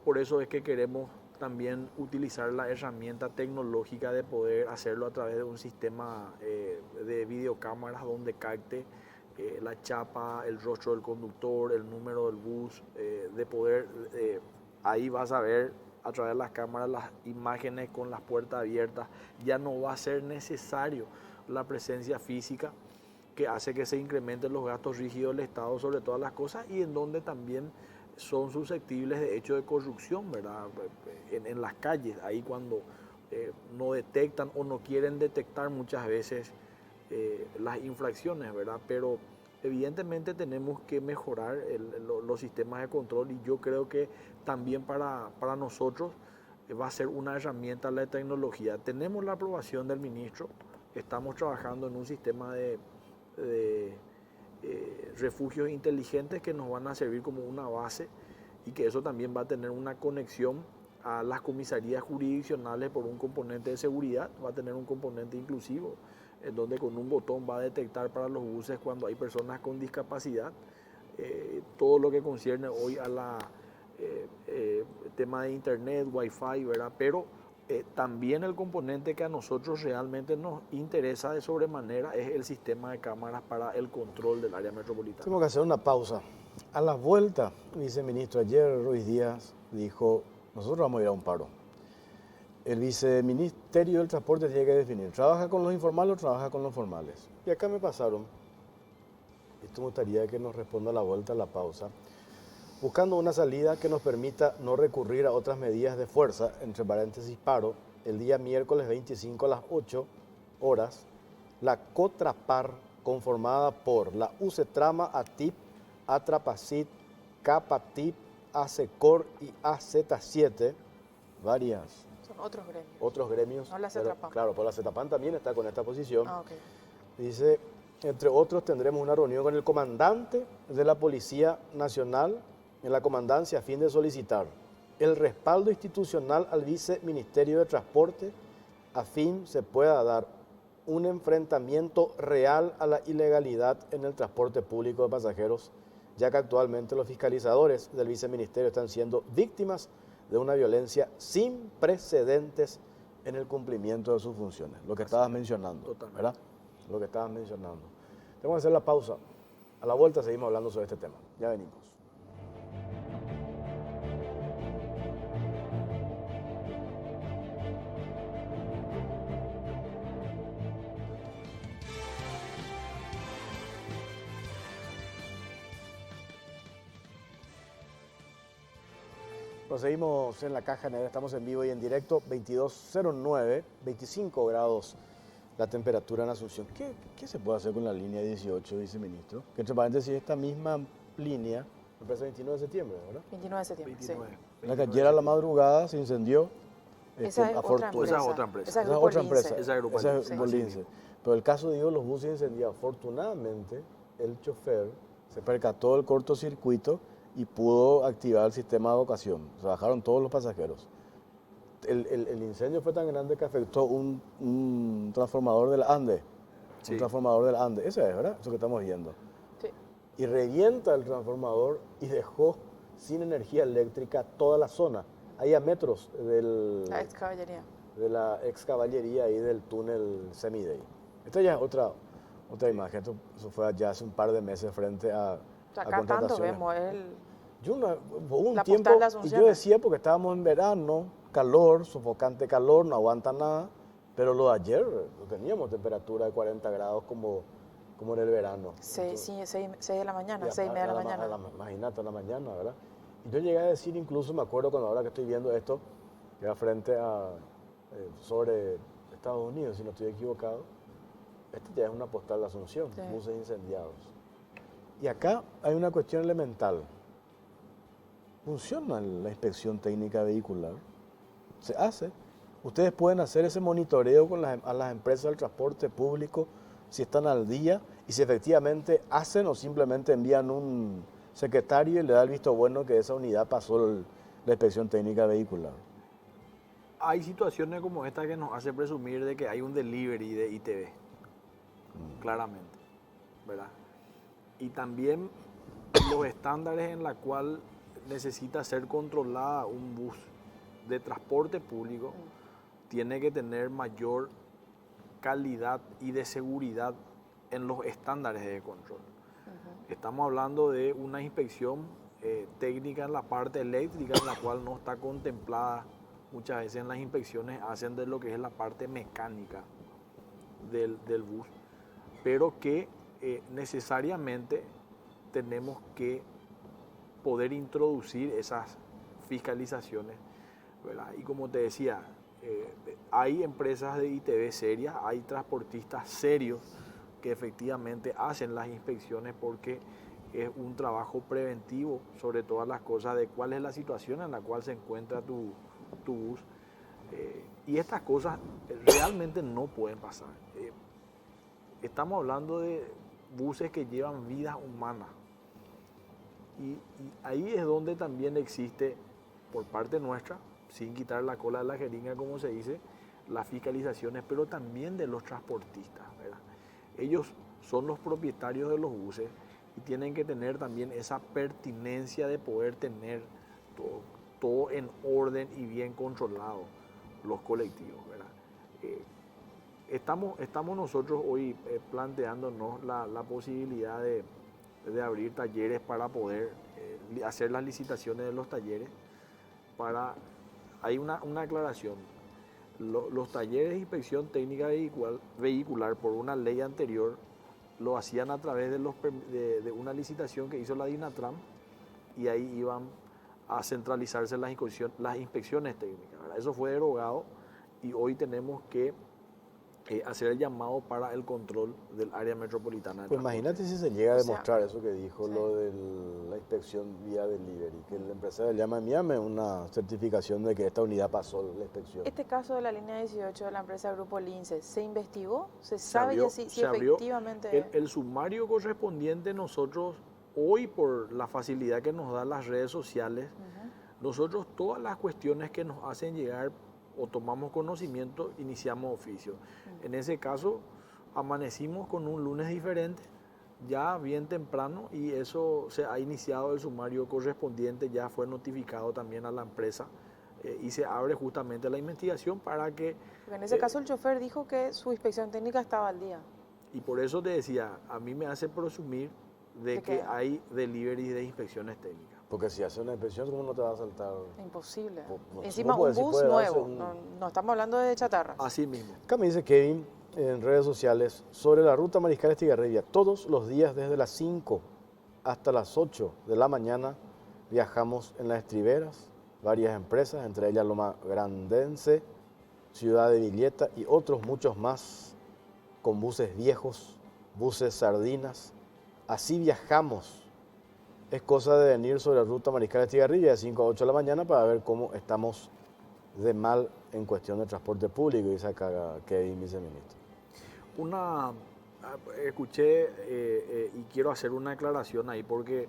Por eso es que queremos también utilizar la herramienta tecnológica de poder hacerlo a través de un sistema de videocámaras donde capte la chapa, el rostro del conductor, el número del bus, de poder, ahí vas a ver a través de las cámaras las imágenes con las puertas abiertas. Ya no va a ser necesario la presencia física, que hace que se incrementen los gastos rígidos del Estado sobre todas las cosas, y en donde también son susceptibles de hechos de corrupción, ¿verdad? En las calles, ahí cuando no detectan o no quieren detectar muchas veces las infracciones, ¿verdad? Pero evidentemente tenemos que mejorar los sistemas de control, y yo creo que también para nosotros va a ser una herramienta la tecnología. Tenemos la aprobación del ministro, estamos trabajando en un sistema de refugios inteligentes que nos van a servir como una base, y que eso también va a tener una conexión a las comisarías jurisdiccionales por un componente de seguridad, va a tener un componente inclusivo, en donde con un botón va a detectar para los buses cuando hay personas con discapacidad, todo lo que concierne hoy a la tema de internet, wifi, ¿verdad? Pero también el componente que a nosotros realmente nos interesa de sobremanera es el sistema de cámaras para el control del área metropolitana. Tengo que hacer una pausa. A la vuelta, el viceministro ayer, Ruiz Díaz, dijo, nosotros vamos a ir a un paro. El viceministerio del Transporte tiene que definir, ¿trabaja con los informales o trabaja con los formales? Y acá me pasaron, esto me gustaría que nos responda a la vuelta a la pausa, buscando una salida que nos permita no recurrir a otras medidas de fuerza, entre paréntesis paro, el día miércoles 25 a las 8 horas, la COTRAPAR, conformada por la UCETRAMA, ATIP, ATRAPACIT, CAPATIP, ASECOR y AZ7, varias. Son otros gremios. Otros gremios. No la pero, CETRAPAN. claro, pues la CETAPAN también está con esta posición. Ah, ok. Dice, entre otros tendremos una reunión con el comandante de la Policía Nacional en la comandancia a fin de solicitar el respaldo institucional al viceministerio de Transporte a fin se pueda dar un enfrentamiento real a la ilegalidad en el transporte público de pasajeros, ya que actualmente los fiscalizadores del viceministerio están siendo víctimas de una violencia sin precedentes en el cumplimiento de sus funciones. Lo que estabas mencionando, Totalmente. ¿verdad? Lo que estabas mencionando. Tengo que hacer la pausa. A la vuelta seguimos hablando sobre este tema. Ya venimos. Seguimos en la caja negra, estamos en vivo y en directo, 22:09, 25 grados la temperatura en Asunción. ¿Qué se puede hacer con la línea 18, viceministro? Que entre paréntesis, esta misma línea, me parece 29 de septiembre, ¿verdad? 29 de septiembre, 29. La que ayer a la madrugada se incendió. Esa es otra Esa es empresa. otra empresa. Esa es Esa es Grupo otra Lince. empresa. Esa es Grupo Esa es Lince. Grupo Lince. Pero el caso, digo, los buses incendiados. Afortunadamente, el chofer se percató del cortocircuito y pudo activar el sistema de evacuación. Se bajaron todos los pasajeros. El incendio fue tan grande que afectó un transformador del Ande. Sí. Un transformador del Ande. Ese es, ¿verdad? Eso que estamos viendo. Sí. Y revienta el transformador y dejó sin energía eléctrica toda la zona. Ahí a metros La ex caballería. de la ex caballería y del túnel Semiday. Esta ya es otra imagen. Eso fue allá hace un par de meses frente a Acá tanto contrataciones. vemos Hubo un la tiempo, postal de y Asunción. yo decía, porque estábamos en verano, calor, sofocante calor, no aguanta nada, pero lo de ayer teníamos temperatura de 40 grados como en el verano. 6 de la mañana, Y 6:30 de la a mañana. Imagínate a la mañana, ¿verdad? Yo llegué a decir, incluso me acuerdo cuando ahora que estoy viendo esto, que va frente a, sobre Estados Unidos, si no estoy equivocado, este ya es una postal de Asunción, Sí. buses incendiados. Y acá hay una cuestión elemental. ¿Funciona la inspección técnica vehicular? Se hace. Ustedes pueden hacer ese monitoreo con a las empresas del transporte público si están al día y si efectivamente hacen o simplemente envían un secretario y le da el visto bueno que esa unidad pasó la inspección técnica vehicular. Hay situaciones como esta que nos hace presumir de que hay un delivery de ITV, claramente, ¿verdad? Y también los estándares en la cual necesita ser controlada un bus de transporte público tiene que tener mayor calidad y de seguridad en los estándares de control. Estamos hablando de una inspección técnica en la parte eléctrica, en la cual no está contemplada. Muchas veces en las inspecciones hacen de lo que es la parte mecánica del bus, pero que necesariamente tenemos que poder introducir esas fiscalizaciones, ¿verdad? Y como te decía, hay empresas de ITV serias, hay transportistas serios que efectivamente hacen las inspecciones porque es un trabajo preventivo sobre todas las cosas de cuál es la situación en la cual se encuentra tu bus. Y estas cosas realmente no pueden pasar. Estamos hablando de buses que llevan vidas humanas. Y ahí es donde también existe, por parte nuestra, sin quitar la cola de la jeringa, como se dice, las fiscalizaciones, pero también de los transportistas, ¿verdad? Ellos son los propietarios de los buses y tienen que tener también esa pertinencia de poder tener todo en orden y bien controlado, los colectivos, ¿verdad? Estamos nosotros hoy planteándonos la posibilidad de abrir talleres para poder hacer las licitaciones de los talleres. Hay una aclaración. Los talleres de inspección técnica vehicular por una ley anterior lo hacían a través de una licitación que hizo la DINATRAM y ahí iban a centralizarse las inspecciones técnicas, ¿verdad? Eso fue derogado y hoy tenemos que hacer el llamado para el control del área metropolitana. Pues imagínate si se llega a O sea, demostrar eso que dijo, sí. lo de la inspección vía delivery, que el empresario llama a Miami una certificación de que esta unidad pasó la inspección. Este caso de la línea 18 de la empresa Grupo Lince, ¿se investigó? ¿Se Se sabe abrió- ya si se abrió efectivamente... el sumario correspondiente. Nosotros hoy, por la facilidad que nos dan las redes sociales, nosotros todas las cuestiones que nos hacen llegar o tomamos conocimiento, iniciamos oficio. En ese caso, amanecimos con un lunes diferente, ya bien temprano, y eso se ha iniciado el sumario correspondiente, ya fue notificado también a la empresa y se abre justamente la investigación para que... Porque en ese caso el chofer dijo que su inspección técnica estaba al día. Y por eso te decía, a mí me hace presumir de ¿De que qué? hay delivery de inspecciones técnicas. Porque si hace una inspección, ¿cómo no te va a saltar? Imposible. No, Encima ¿cómo un puede decir? bus Puede darse nuevo, un- no estamos hablando de chatarra. Así mismo. Acá me dice Kevin en redes sociales sobre la ruta Mariscal Estigarribia. Todos los días desde las 5 hasta las 8 de la mañana viajamos en las estriberas, varias empresas, entre ellas Loma Grandense, Ciudad de Villeta y otros muchos más, con buses viejos, buses sardinas. Así viajamos. Es cosa de venir sobre la ruta Mariscal Estigarribia de 5 a 8 de la mañana para ver cómo estamos de mal en cuestión de transporte público, dice acá Kevin, viceministro. Escuché y quiero hacer una aclaración ahí porque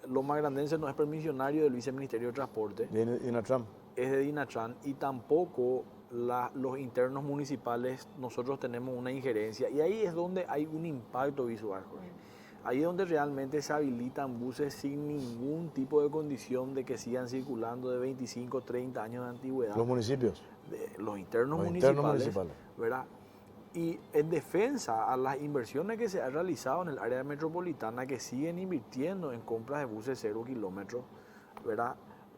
Loma Grandense no es permisionario del Viceministerio de Transporte, Dinatram. es de DINATRAN y tampoco los internos municipales nosotros tenemos una injerencia y ahí es donde hay un impacto visual, Jorge. Ahí es donde realmente se habilitan buses sin ningún tipo de condición de que sigan circulando de 25, 30 años de antigüedad. Los municipios. Los internos Los municipales, internos municipales. ¿verdad? Y en defensa a las inversiones que se han realizado en el área metropolitana, que siguen invirtiendo en compras de buses 0 kilómetros, ¿verdad?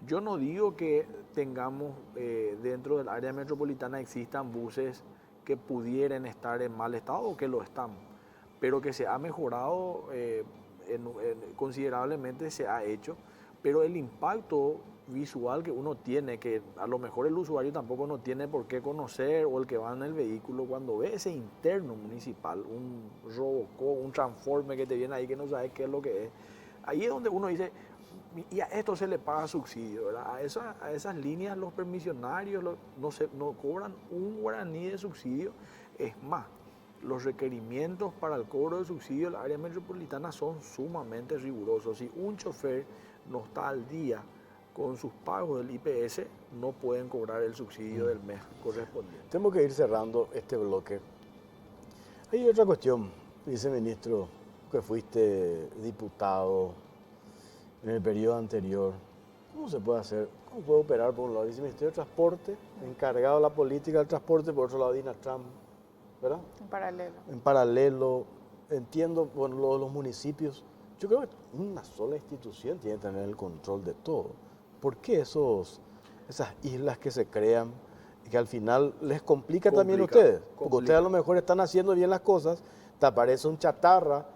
Yo no digo que tengamos dentro del área metropolitana existan buses que pudieran estar en mal estado o que lo están, pero que se ha mejorado considerablemente, se ha hecho. pero el impacto visual que uno tiene, que a lo mejor el usuario tampoco no tiene por qué conocer, o el que va en el vehículo, cuando ve ese interno municipal, un Robocop, un transforme que te viene ahí que no sabes qué es lo que es, ahí es donde uno dice, y a esto se le paga subsidio, ¿verdad? A esas líneas los permisionarios no cobran un guaraní de subsidio. Es más, los requerimientos para el cobro de subsidio en la área metropolitana son sumamente rigurosos. Si un chofer no está al día con sus pagos del IPS, no pueden cobrar el subsidio del mes correspondiente. Tengo que ir cerrando este bloque. Hay otra cuestión, viceministro, que fuiste diputado en el periodo anterior. ¿Cómo se puede hacer? ¿Cómo puede operar por un lado el viceministerio de Transporte, encargado de la política del transporte, por otro lado Dinatran, ¿verdad? En paralelo. En paralelo, entiendo, bueno, lo de los municipios. Yo creo que una sola institución tiene que tener el control de todo. ¿Por qué esas islas que se crean y que al final les complica también a ustedes? Porque ustedes a lo mejor están haciendo bien las cosas, te aparece un chatarra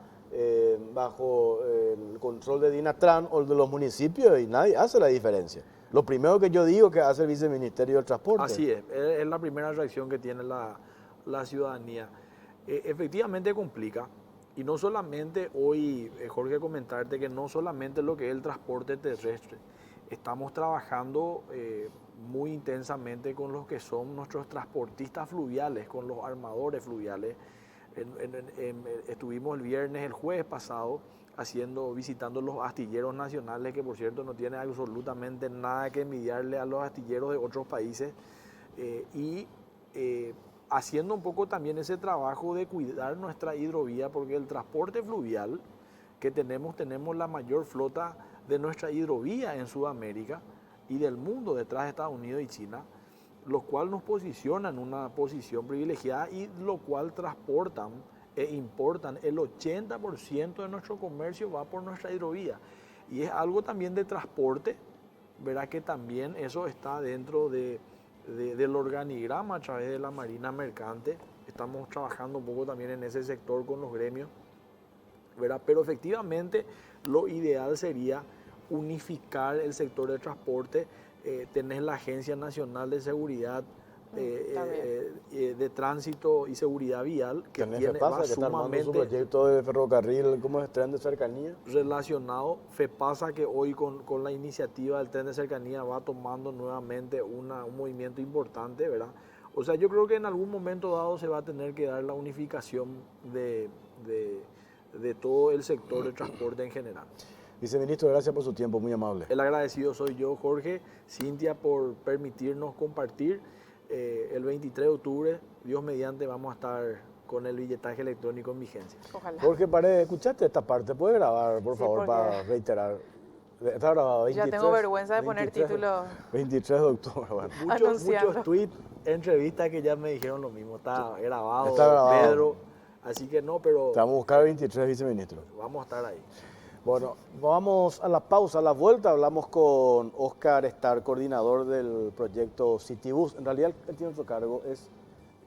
bajo el control de Dinatran o de los municipios y nadie hace la diferencia. Lo primero que yo digo que hace el viceministerio del Transporte. Así es la primera reacción que tiene la ciudadanía. Efectivamente complica. Y no solamente hoy, Jorge, comentarte que no solamente lo que es el transporte terrestre, estamos trabajando muy intensamente con los que son nuestros transportistas fluviales, con los armadores fluviales. Estuvimos el jueves pasado, visitando los astilleros nacionales, que por cierto no tienen absolutamente nada que envidiarle a los astilleros de otros países, haciendo un poco también ese trabajo de cuidar nuestra hidrovía, porque el transporte fluvial que tenemos la mayor flota de nuestra hidrovía en Sudamérica y del mundo detrás de Estados Unidos y China, lo cual nos posiciona en una posición privilegiada y lo cual transportan e importan el 80% de nuestro comercio va por nuestra hidrovía. Y es algo también de transporte, verá que también eso está dentro del organigrama a través de la Marina Mercante. Estamos trabajando un poco también en ese sector con los gremios, ¿verdad? Pero efectivamente lo ideal sería unificar el sector de transporte, tener la Agencia Nacional de Seguridad de Tránsito y Seguridad Vial, que FEPASA, que está armando su proyecto de ferrocarril, ¿cómo es? Tren de cercanía. Relacionado, FEPASA, que hoy con la iniciativa del tren de cercanía va tomando nuevamente un movimiento importante, ¿verdad? O sea, yo creo que en algún momento dado se va a tener que dar la unificación de todo el sector de transporte en general. Viceministro, gracias por su tiempo, muy amable. El agradecido soy yo, Jorge, Cintia, por permitirnos compartir. El 23 de octubre, Dios mediante, vamos a estar con el billetaje electrónico en vigencia. Ojalá. Jorge Paredes, ¿escuchaste esta parte? ¿Puedes grabar, por favor, porque para reiterar? Está grabado, 23, ya tengo vergüenza de poner 23, título. 23 de octubre, bueno. Muchos tweets, entrevistas que ya me dijeron lo mismo. Está grabado, Pedro. Así que no, pero... Te vamos a buscar el 23, viceministro. Vamos a estar ahí. Bueno, vamos a la pausa, a la vuelta hablamos con Oscar Estar, coordinador del proyecto Citibus. En realidad él tiene otro cargo, es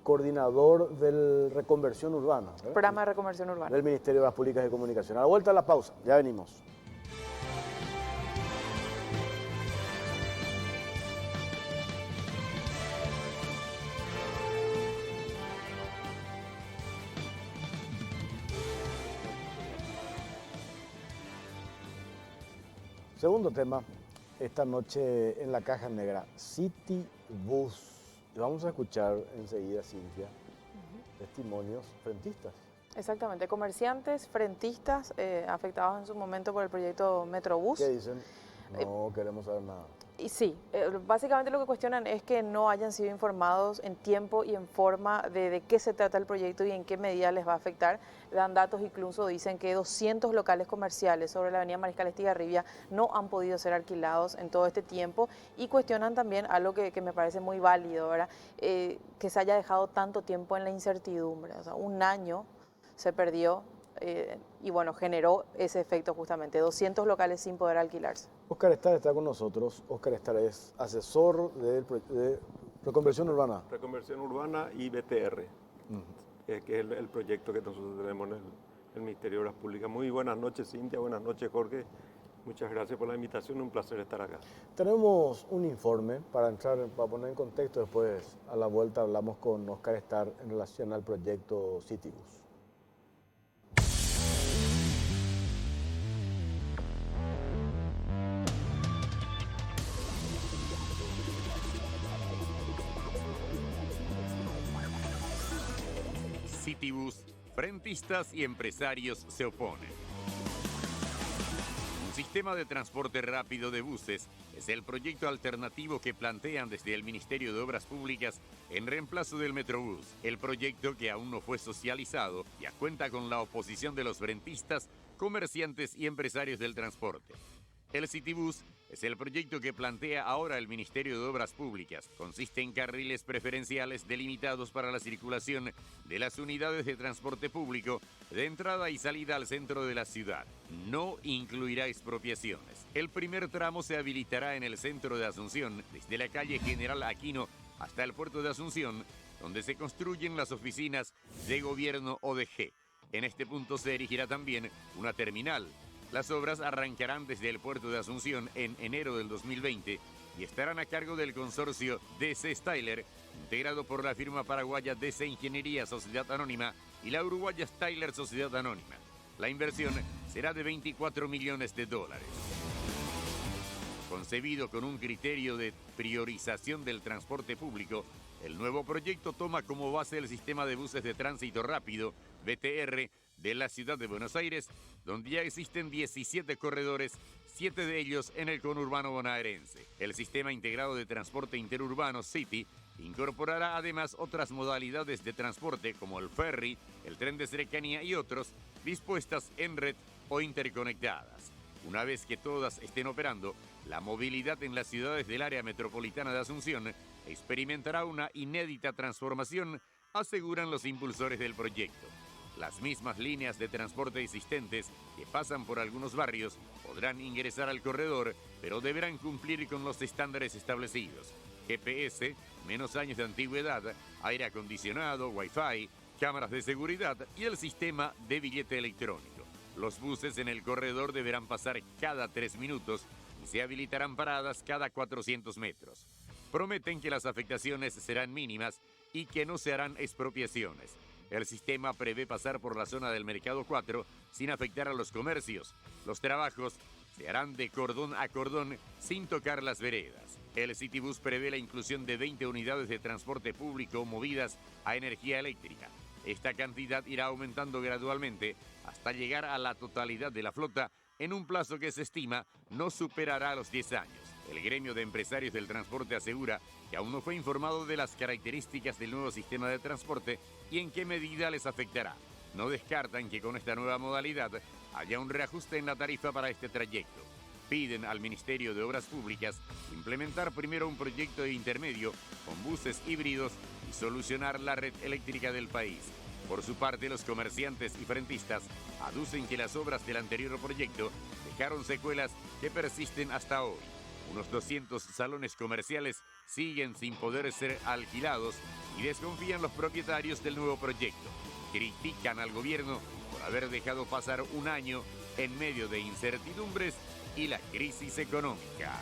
coordinador de reconversión urbana. ¿verdad? Programa de reconversión urbana. Del Ministerio de las Públicas y Comunicaciones. A la vuelta a la pausa, ya venimos. Segundo tema, esta noche en la Caja Negra, Citibus. Y vamos a escuchar enseguida, Cintia, testimonios frentistas. Exactamente, comerciantes, frentistas, afectados en su momento por el proyecto Metrobús. ¿Qué dicen? No queremos saber nada. Y sí, básicamente lo que cuestionan es que no hayan sido informados en tiempo y en forma de qué se trata el proyecto y en qué medida les va a afectar. Dan datos, incluso dicen que 200 locales comerciales sobre la avenida Mariscal Estigarribia no han podido ser alquilados en todo este tiempo y cuestionan también algo que me parece muy válido, ¿verdad? Que se haya dejado tanto tiempo en la incertidumbre, o sea, un año se perdió. Y bueno, generó ese efecto justamente, 200 locales sin poder alquilarse. Oscar Estar está con nosotros. Oscar Estar es asesor de Reconversión Urbana. Reconversión Urbana y BTR, que es el proyecto que nosotros tenemos en el Ministerio de Obras Públicas. Muy buenas noches, Cintia, buenas noches, Jorge. Muchas gracias por la invitación, un placer estar acá. Tenemos un informe para poner en contexto, después a la vuelta hablamos con Oscar Estar en relación al proyecto Citibus. Citibus, frentistas y empresarios se oponen. Un sistema de transporte rápido de buses es el proyecto alternativo que plantean desde el Ministerio de Obras Públicas en reemplazo del Metrobús. El proyecto, que aún no fue socializado, ya cuenta con la oposición de los frentistas, comerciantes y empresarios del transporte. El Citibus es el proyecto que plantea ahora el Ministerio de Obras Públicas. Consiste en carriles preferenciales delimitados para la circulación de las unidades de transporte público de entrada y salida al centro de la ciudad. No incluirá expropiaciones. El primer tramo se habilitará en el centro de Asunción, desde la calle General Aquino hasta el puerto de Asunción, donde se construyen las oficinas de gobierno ODG. En este punto se erigirá también una terminal. Las obras arrancarán desde el puerto de Asunción en enero del 2020 y estarán a cargo del consorcio DC Styler, integrado por la firma paraguaya DC Ingeniería Sociedad Anónima y la uruguaya Styler Sociedad Anónima. La inversión será de $24 millones. Concebido con un criterio de priorización del transporte público, el nuevo proyecto toma como base el sistema de buses de tránsito rápido, BTR, de la ciudad de Buenos Aires, donde ya existen 17 corredores, 7 de ellos en el conurbano bonaerense. El sistema integrado de transporte interurbano City incorporará además otras modalidades de transporte como el ferry, el tren de cercanía y otros, dispuestas en red o interconectadas. Una vez que todas estén operando, la movilidad en las ciudades del área metropolitana de Asunción experimentará una inédita transformación, aseguran los impulsores del proyecto. Las mismas líneas de transporte existentes que pasan por algunos barrios podrán ingresar al corredor, pero deberán cumplir con los estándares establecidos: GPS, menos años de antigüedad, aire acondicionado, Wi-Fi, cámaras de seguridad y el sistema de billete electrónico. Los buses en el corredor deberán pasar cada 3 minutos y se habilitarán paradas cada 400 metros. Prometen que las afectaciones serán mínimas y que no se harán expropiaciones. El sistema prevé pasar por la zona del Mercado 4 sin afectar a los comercios. Los trabajos se harán de cordón a cordón sin tocar las veredas. El Citibus prevé la inclusión de 20 unidades de transporte público movidas a energía eléctrica. Esta cantidad irá aumentando gradualmente hasta llegar a la totalidad de la flota en un plazo que se estima no superará los 10 años. El gremio de empresarios del transporte asegura que aún no fue informado de las características del nuevo sistema de transporte y en qué medida les afectará. No descartan que con esta nueva modalidad haya un reajuste en la tarifa para este trayecto. Piden al Ministerio de Obras Públicas implementar primero un proyecto de intermedio con buses híbridos y solucionar la red eléctrica del país. Por su parte, los comerciantes y frentistas aducen que las obras del anterior proyecto dejaron secuelas que persisten hasta hoy. Unos 200 salones comerciales siguen sin poder ser alquilados y desconfían los propietarios del nuevo proyecto. Critican al gobierno por haber dejado pasar un año en medio de incertidumbres y la crisis económica.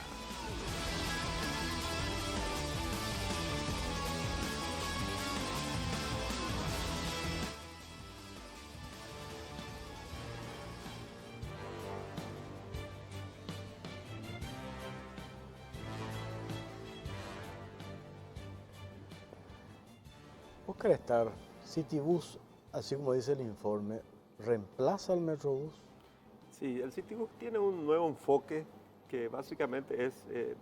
Oscar Estar, Citibus, así como dice el informe, ¿reemplaza al Metrobús? Sí, el Citibus tiene un nuevo enfoque que básicamente es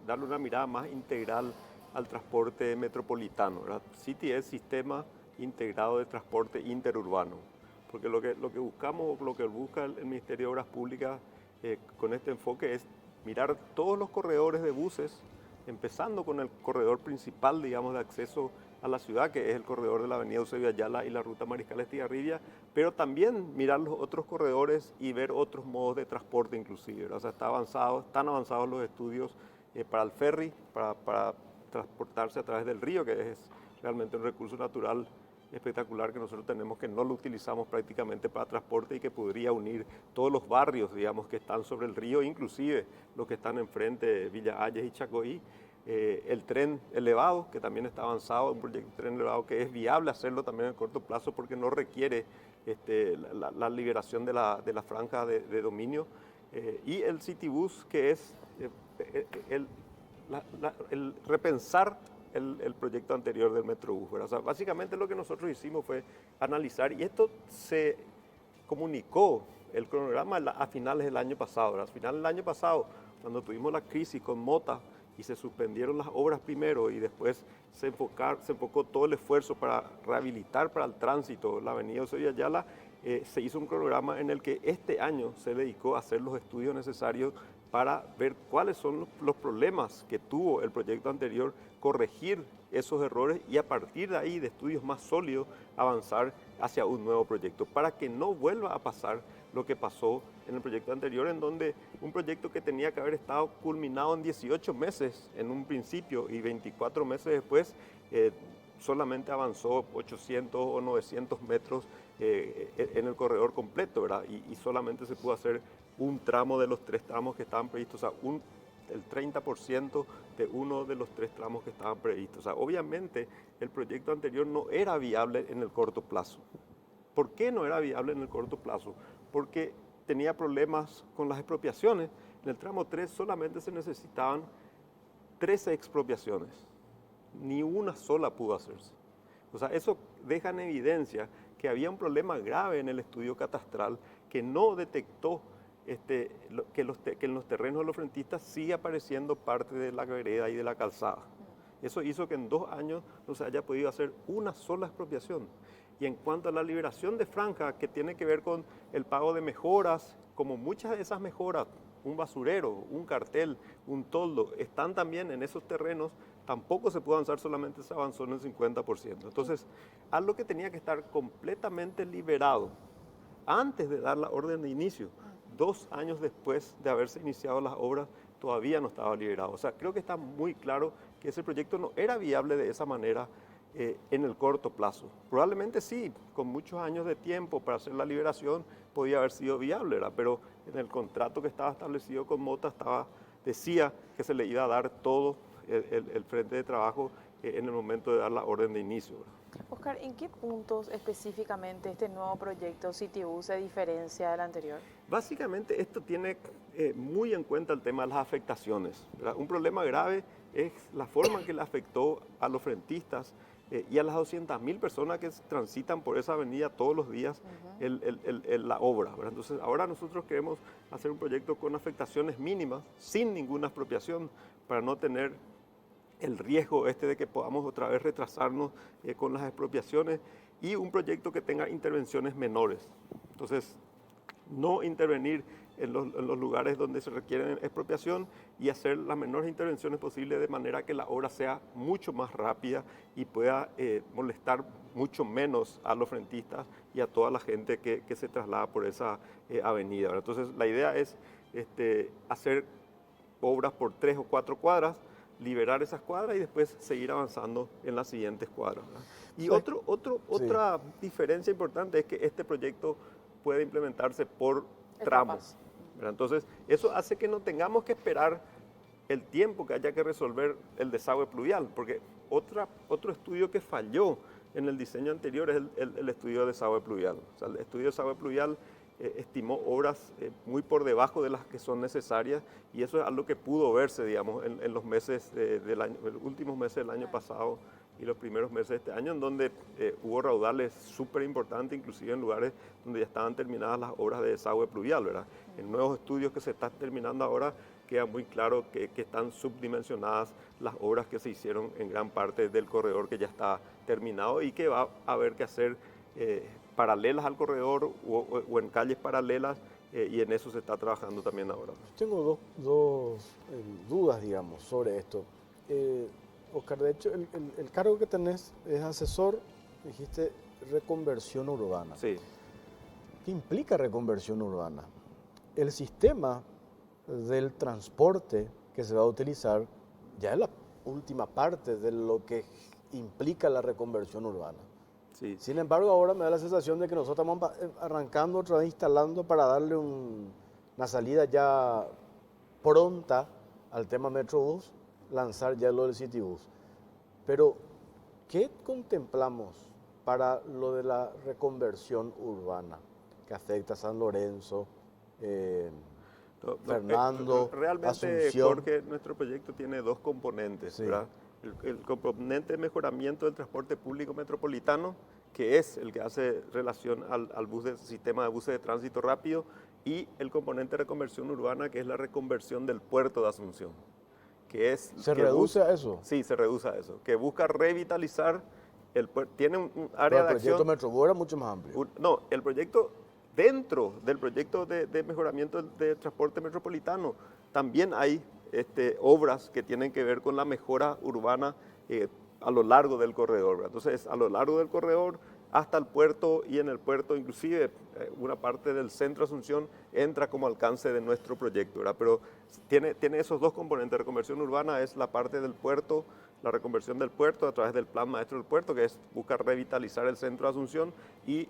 darle una mirada más integral al transporte metropolitano, ¿verdad? City es sistema integrado de transporte interurbano, porque lo que buscamos, lo que busca el Ministerio de Obras Públicas con este enfoque es mirar todos los corredores de buses, empezando con el corredor principal, digamos, de acceso a la ciudad, que es el corredor de la avenida Eusebio Ayala y la ruta Mariscal Estigarribia, pero también mirar los otros corredores y ver otros modos de transporte inclusive. O sea, están avanzados los estudios para el ferry, para transportarse a través del río, que es realmente un recurso natural espectacular que nosotros tenemos, que no lo utilizamos prácticamente para transporte y que podría unir todos los barrios, digamos, que están sobre el río, inclusive los que están enfrente, Villa Ayes y Chacoí. El tren elevado, que también está avanzado, un proyecto de tren elevado que es viable hacerlo también en corto plazo porque no requiere la liberación de la franja de dominio. Y el Citibus, que es el repensar el proyecto anterior del Metrobús, ¿verdad? O sea, básicamente lo que nosotros hicimos fue analizar, y esto se comunicó el cronograma a finales del año pasado, ¿verdad? A finales del año pasado, cuando tuvimos la crisis con Mota y se suspendieron las obras primero y después se enfocó todo el esfuerzo para rehabilitar para el tránsito la avenida Eusebio Ayala, se hizo un cronograma en el que este año se dedicó a hacer los estudios necesarios para ver cuáles son los problemas que tuvo el proyecto anterior, corregir esos errores y a partir de ahí, de estudios más sólidos, avanzar hacia un nuevo proyecto, para que no vuelva a pasar lo que pasó en el proyecto anterior, en donde un proyecto que tenía que haber estado culminado en 18 meses en un principio y 24 meses después, solamente avanzó 800 o 900 metros en el corredor completo, ¿verdad? Y solamente se pudo hacer un tramo de los 3 tramos que estaban previstos, o sea, el 30% de uno de los 3 tramos que estaban previstos. O sea, obviamente el proyecto anterior no era viable en el corto plazo. ¿Por qué no era viable en el corto plazo? Porque tenía problemas con las expropiaciones. En el tramo 3 solamente se necesitaban 13 expropiaciones. Ni una sola pudo hacerse. O sea, eso deja en evidencia que había un problema grave en el estudio catastral que no detectó que en los terrenos de los frentistas sigue apareciendo parte de la vereda y de la calzada. Eso hizo que en 2 años no se haya podido hacer una sola expropiación. Y en cuanto a la liberación de franja, que tiene que ver con el pago de mejoras, como muchas de esas mejoras, un basurero, un cartel, un toldo, están también en esos terrenos, tampoco se pudo avanzar, solamente se avanzó en el 50%. Entonces, algo que tenía que estar completamente liberado antes de dar la orden de inicio, 2 años después de haberse iniciado las obras, todavía no estaba liberado. O sea, creo que está muy claro que ese proyecto no era viable de esa manera en el corto plazo. Probablemente sí, con muchos años de tiempo para hacer la liberación podía haber sido viable, ¿verdad? Pero en el contrato que estaba establecido con Mota decía que se le iba a dar todo el frente de trabajo en el momento de dar la orden de inicio, ¿verdad? Oscar, ¿en qué puntos específicamente este nuevo proyecto Citibus se diferencia del anterior? Básicamente esto tiene muy en cuenta el tema de las afectaciones, ¿verdad? Un problema grave es la forma en que le afectó a los frentistas y a las 200.000 personas que transitan por esa avenida todos los días la obra, ¿verdad? Entonces ahora nosotros queremos hacer un proyecto con afectaciones mínimas, sin ninguna expropiación, para no tener el riesgo de que podamos otra vez retrasarnos con las expropiaciones, y un proyecto que tenga intervenciones menores. Entonces, no intervenir en los lugares donde se requiere expropiación y hacer las menores intervenciones posibles de manera que la obra sea mucho más rápida y pueda molestar mucho menos a los frentistas y a toda la gente que se traslada por esa avenida, ¿verdad? Entonces, la idea es hacer obras por 3 o 4 cuadras, liberar esas cuadras y después seguir avanzando en las siguientes cuadras, ¿verdad? Y otra diferencia importante es que este proyecto puede implementarse por tramos, ¿verdad? Entonces, eso hace que no tengamos que esperar el tiempo que haya que resolver el desagüe pluvial, porque otro estudio que falló en el diseño anterior es el estudio de desagüe pluvial. O sea, el estudio de desagüe pluvial estimó obras muy por debajo de las que son necesarias, y eso es algo que pudo verse, digamos, en los meses del año, los últimos meses del año pasado y los primeros meses de este año, en donde hubo raudales súper importantes, inclusive en lugares donde ya estaban terminadas las obras de desagüe pluvial, ¿verdad? En nuevos estudios que se están terminando ahora queda muy claro que están subdimensionadas las obras que se hicieron en gran parte del corredor que ya está terminado y que va a haber que hacer paralelas al corredor o en calles paralelas, y en eso se está trabajando también ahora. Tengo dos dudas, digamos, sobre esto. Oscar, de hecho, el cargo que tenés es asesor, dijiste, reconversión urbana. Sí. ¿Qué implica reconversión urbana? El sistema del transporte que se va a utilizar ya es la última parte de lo que implica la reconversión urbana. Sí. Sí. Sin embargo, ahora me da la sensación de que nosotros estamos arrancando otra vez, instalando para darle una salida ya pronta al tema Metrobús, lanzar ya lo del Citibus. Pero, ¿qué contemplamos para lo de la reconversión urbana que afecta a San Lorenzo, Fernando, realmente, Asunción? Jorge, nuestro proyecto tiene dos componentes, Sí. ¿verdad? El componente de mejoramiento del transporte público metropolitano, que es el que hace relación al sistema de buses de tránsito rápido, y el componente de reconversión urbana, que es la reconversión del puerto de Asunción. ¿Se reduce a eso? Sí, se reduce a eso, que busca revitalizar el puerto. Tiene un Pero área el de proyecto acción. Metrobús era mucho más amplio. No, el proyecto, dentro del proyecto de mejoramiento de transporte metropolitano, también hay obras que tienen que ver con la mejora urbana a lo largo del corredor, ¿verdad? Entonces, a lo largo del corredor hasta el puerto, y en el puerto inclusive una parte del centro Asunción entra como alcance de nuestro proyecto, ¿verdad? Pero tiene esos dos componentes. Reconversión urbana es la parte del puerto, la reconversión del puerto a través del plan maestro del puerto, que es buscar revitalizar el centro de Asunción, y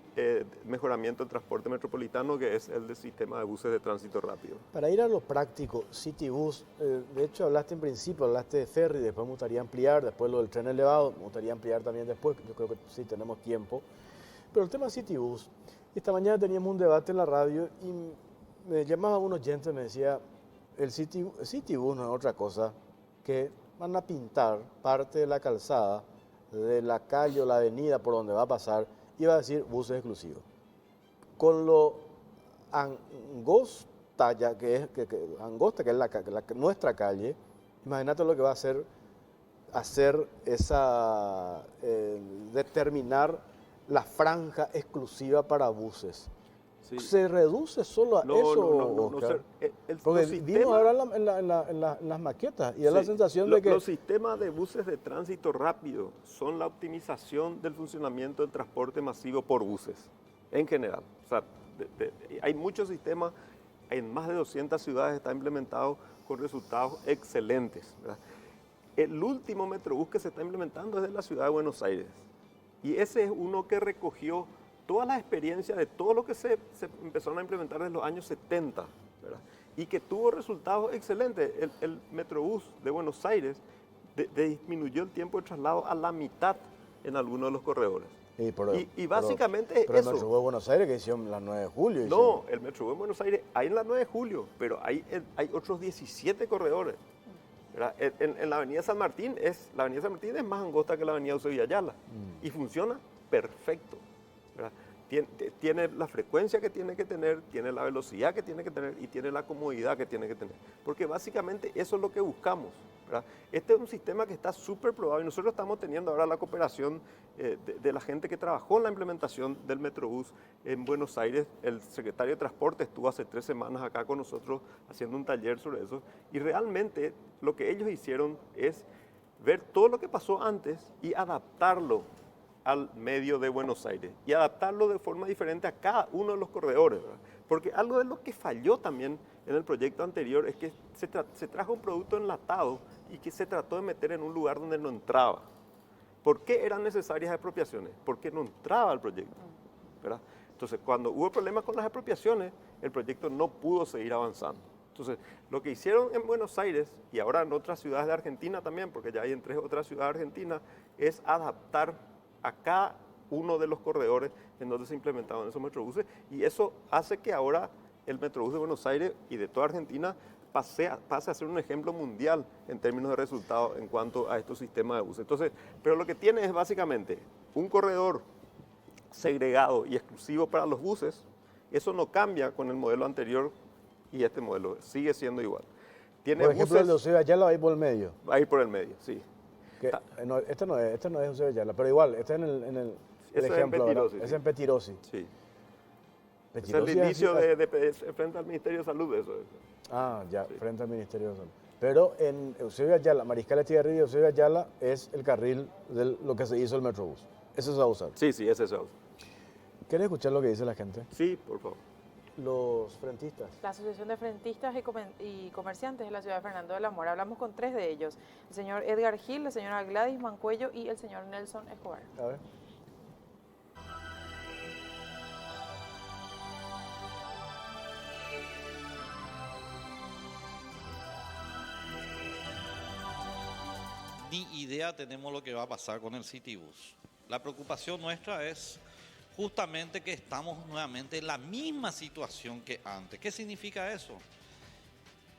mejoramiento del transporte metropolitano, que es el del sistema de buses de tránsito rápido. Para ir a lo práctico, Citibus, de hecho hablaste en principio, hablaste de ferry, después me gustaría ampliar, después lo del tren elevado, me gustaría ampliar también después, yo creo que sí tenemos tiempo. Pero el tema Citibus, esta mañana teníamos un debate en la radio y me llamaba un oyente y me decía, el Citibus no es otra cosa que van a pintar parte de la calzada, de la calle o la avenida por donde va a pasar, y va a decir buses exclusivos. Con lo angosta ya que es, angosta que es nuestra calle, imagínate lo que va a hacer esa, determinar la franja exclusiva para buses. Sí. ¿Se reduce solo a eso, No, Oscar? los Porque vimos sistemas- ahora en las maquetas y da la Sí. sensación de que... Los sistemas de buses de tránsito rápido son la optimización del funcionamiento del transporte masivo por buses, en general. O sea, hay muchos sistemas, en más de 200 ciudades está implementado con resultados excelentes, ¿verdad? El último Metrobús que se está implementando es de la ciudad de Buenos Aires. Y ese es uno que recogió todas las experiencias de todo lo que se empezaron a implementar desde los años 70, ¿verdad? Y que tuvo resultados excelentes. El Metrobús de Buenos Aires disminuyó el tiempo de traslado a la mitad en algunos de los corredores. Y básicamente es pero eso. el Metrobús de Buenos Aires que hicieron la 9 de julio. No, el Metrobús de Buenos Aires hay en la 9 de julio, pero hay otros 17 corredores, ¿verdad? En la avenida San Martín la avenida San Martín es más angosta que la avenida Eusebio Ayala y funciona perfecto, ¿verdad? Tiene la frecuencia que tiene que tener, tiene la velocidad que tiene que tener y tiene la comodidad que tiene que tener. Porque básicamente eso es lo que buscamos, ¿verdad? Este es un sistema que está súper probado y nosotros estamos teniendo ahora la cooperación de la gente que trabajó en la implementación del Metrobús en Buenos Aires. El secretario de Transporte estuvo hace 3 semanas acá con nosotros haciendo un taller sobre eso y realmente lo que ellos hicieron es ver todo lo que pasó antes y adaptarlo al medio de Buenos Aires y adaptarlo de forma diferente a cada uno de los corredores, ¿verdad? Porque algo de lo que falló también en el proyecto anterior es que se trajo un producto enlatado y que se trató de meter en un lugar donde no entraba. ¿Por qué eran necesarias expropiaciones? Porque no entraba al proyecto, ¿verdad? Entonces, cuando hubo problemas con las expropiaciones, el proyecto no pudo seguir avanzando. Entonces, lo que hicieron en Buenos Aires y ahora en otras ciudades de Argentina también, porque ya hay en 3 otras ciudades de Argentina, es adaptar a cada uno de los corredores en donde se implementaban esos metrobuses y eso hace que ahora el Metrobús de Buenos Aires y de toda Argentina pase a ser un ejemplo mundial en términos de resultados en cuanto a estos sistemas de buses. Entonces, pero lo que tiene es básicamente un corredor segregado y exclusivo para los buses. Eso no cambia con el modelo anterior y este modelo sigue siendo igual. Tiene por ejemplo, buses, el de Eusebio Ayala va a ir por el medio. va a ir por el medio, sí. No, este no es Eusebio Ayala, pero igual, este es en el Eso es en ejemplo, ¿verdad? Petirosi, Es sí. en Petirosi. Sí. Es Petirosi el inicio así- frente al Ministerio de Salud, eso es. Ah, ya, frente al Ministerio de Salud. Pero en Eusebio Ayala, Mariscal Estigarribia y Eusebio Ayala es el carril de lo que se hizo el Metrobús. Eso se va a usar. Sí, ese es eso. ¿Quieres escuchar lo que dice la gente? Sí, por favor. Los frentistas. La Asociación de Frentistas y Comerciantes de la ciudad de Fernando de la Mora. Hablamos con 3 de ellos. El señor Edgar Gil, la señora Gladys Mancuello y el señor Nelson Escobar. A ver. ni idea tenemos lo que va a pasar con el Citibus. La preocupación nuestra es justamente que estamos nuevamente en la misma situación que antes. ¿Qué significa eso?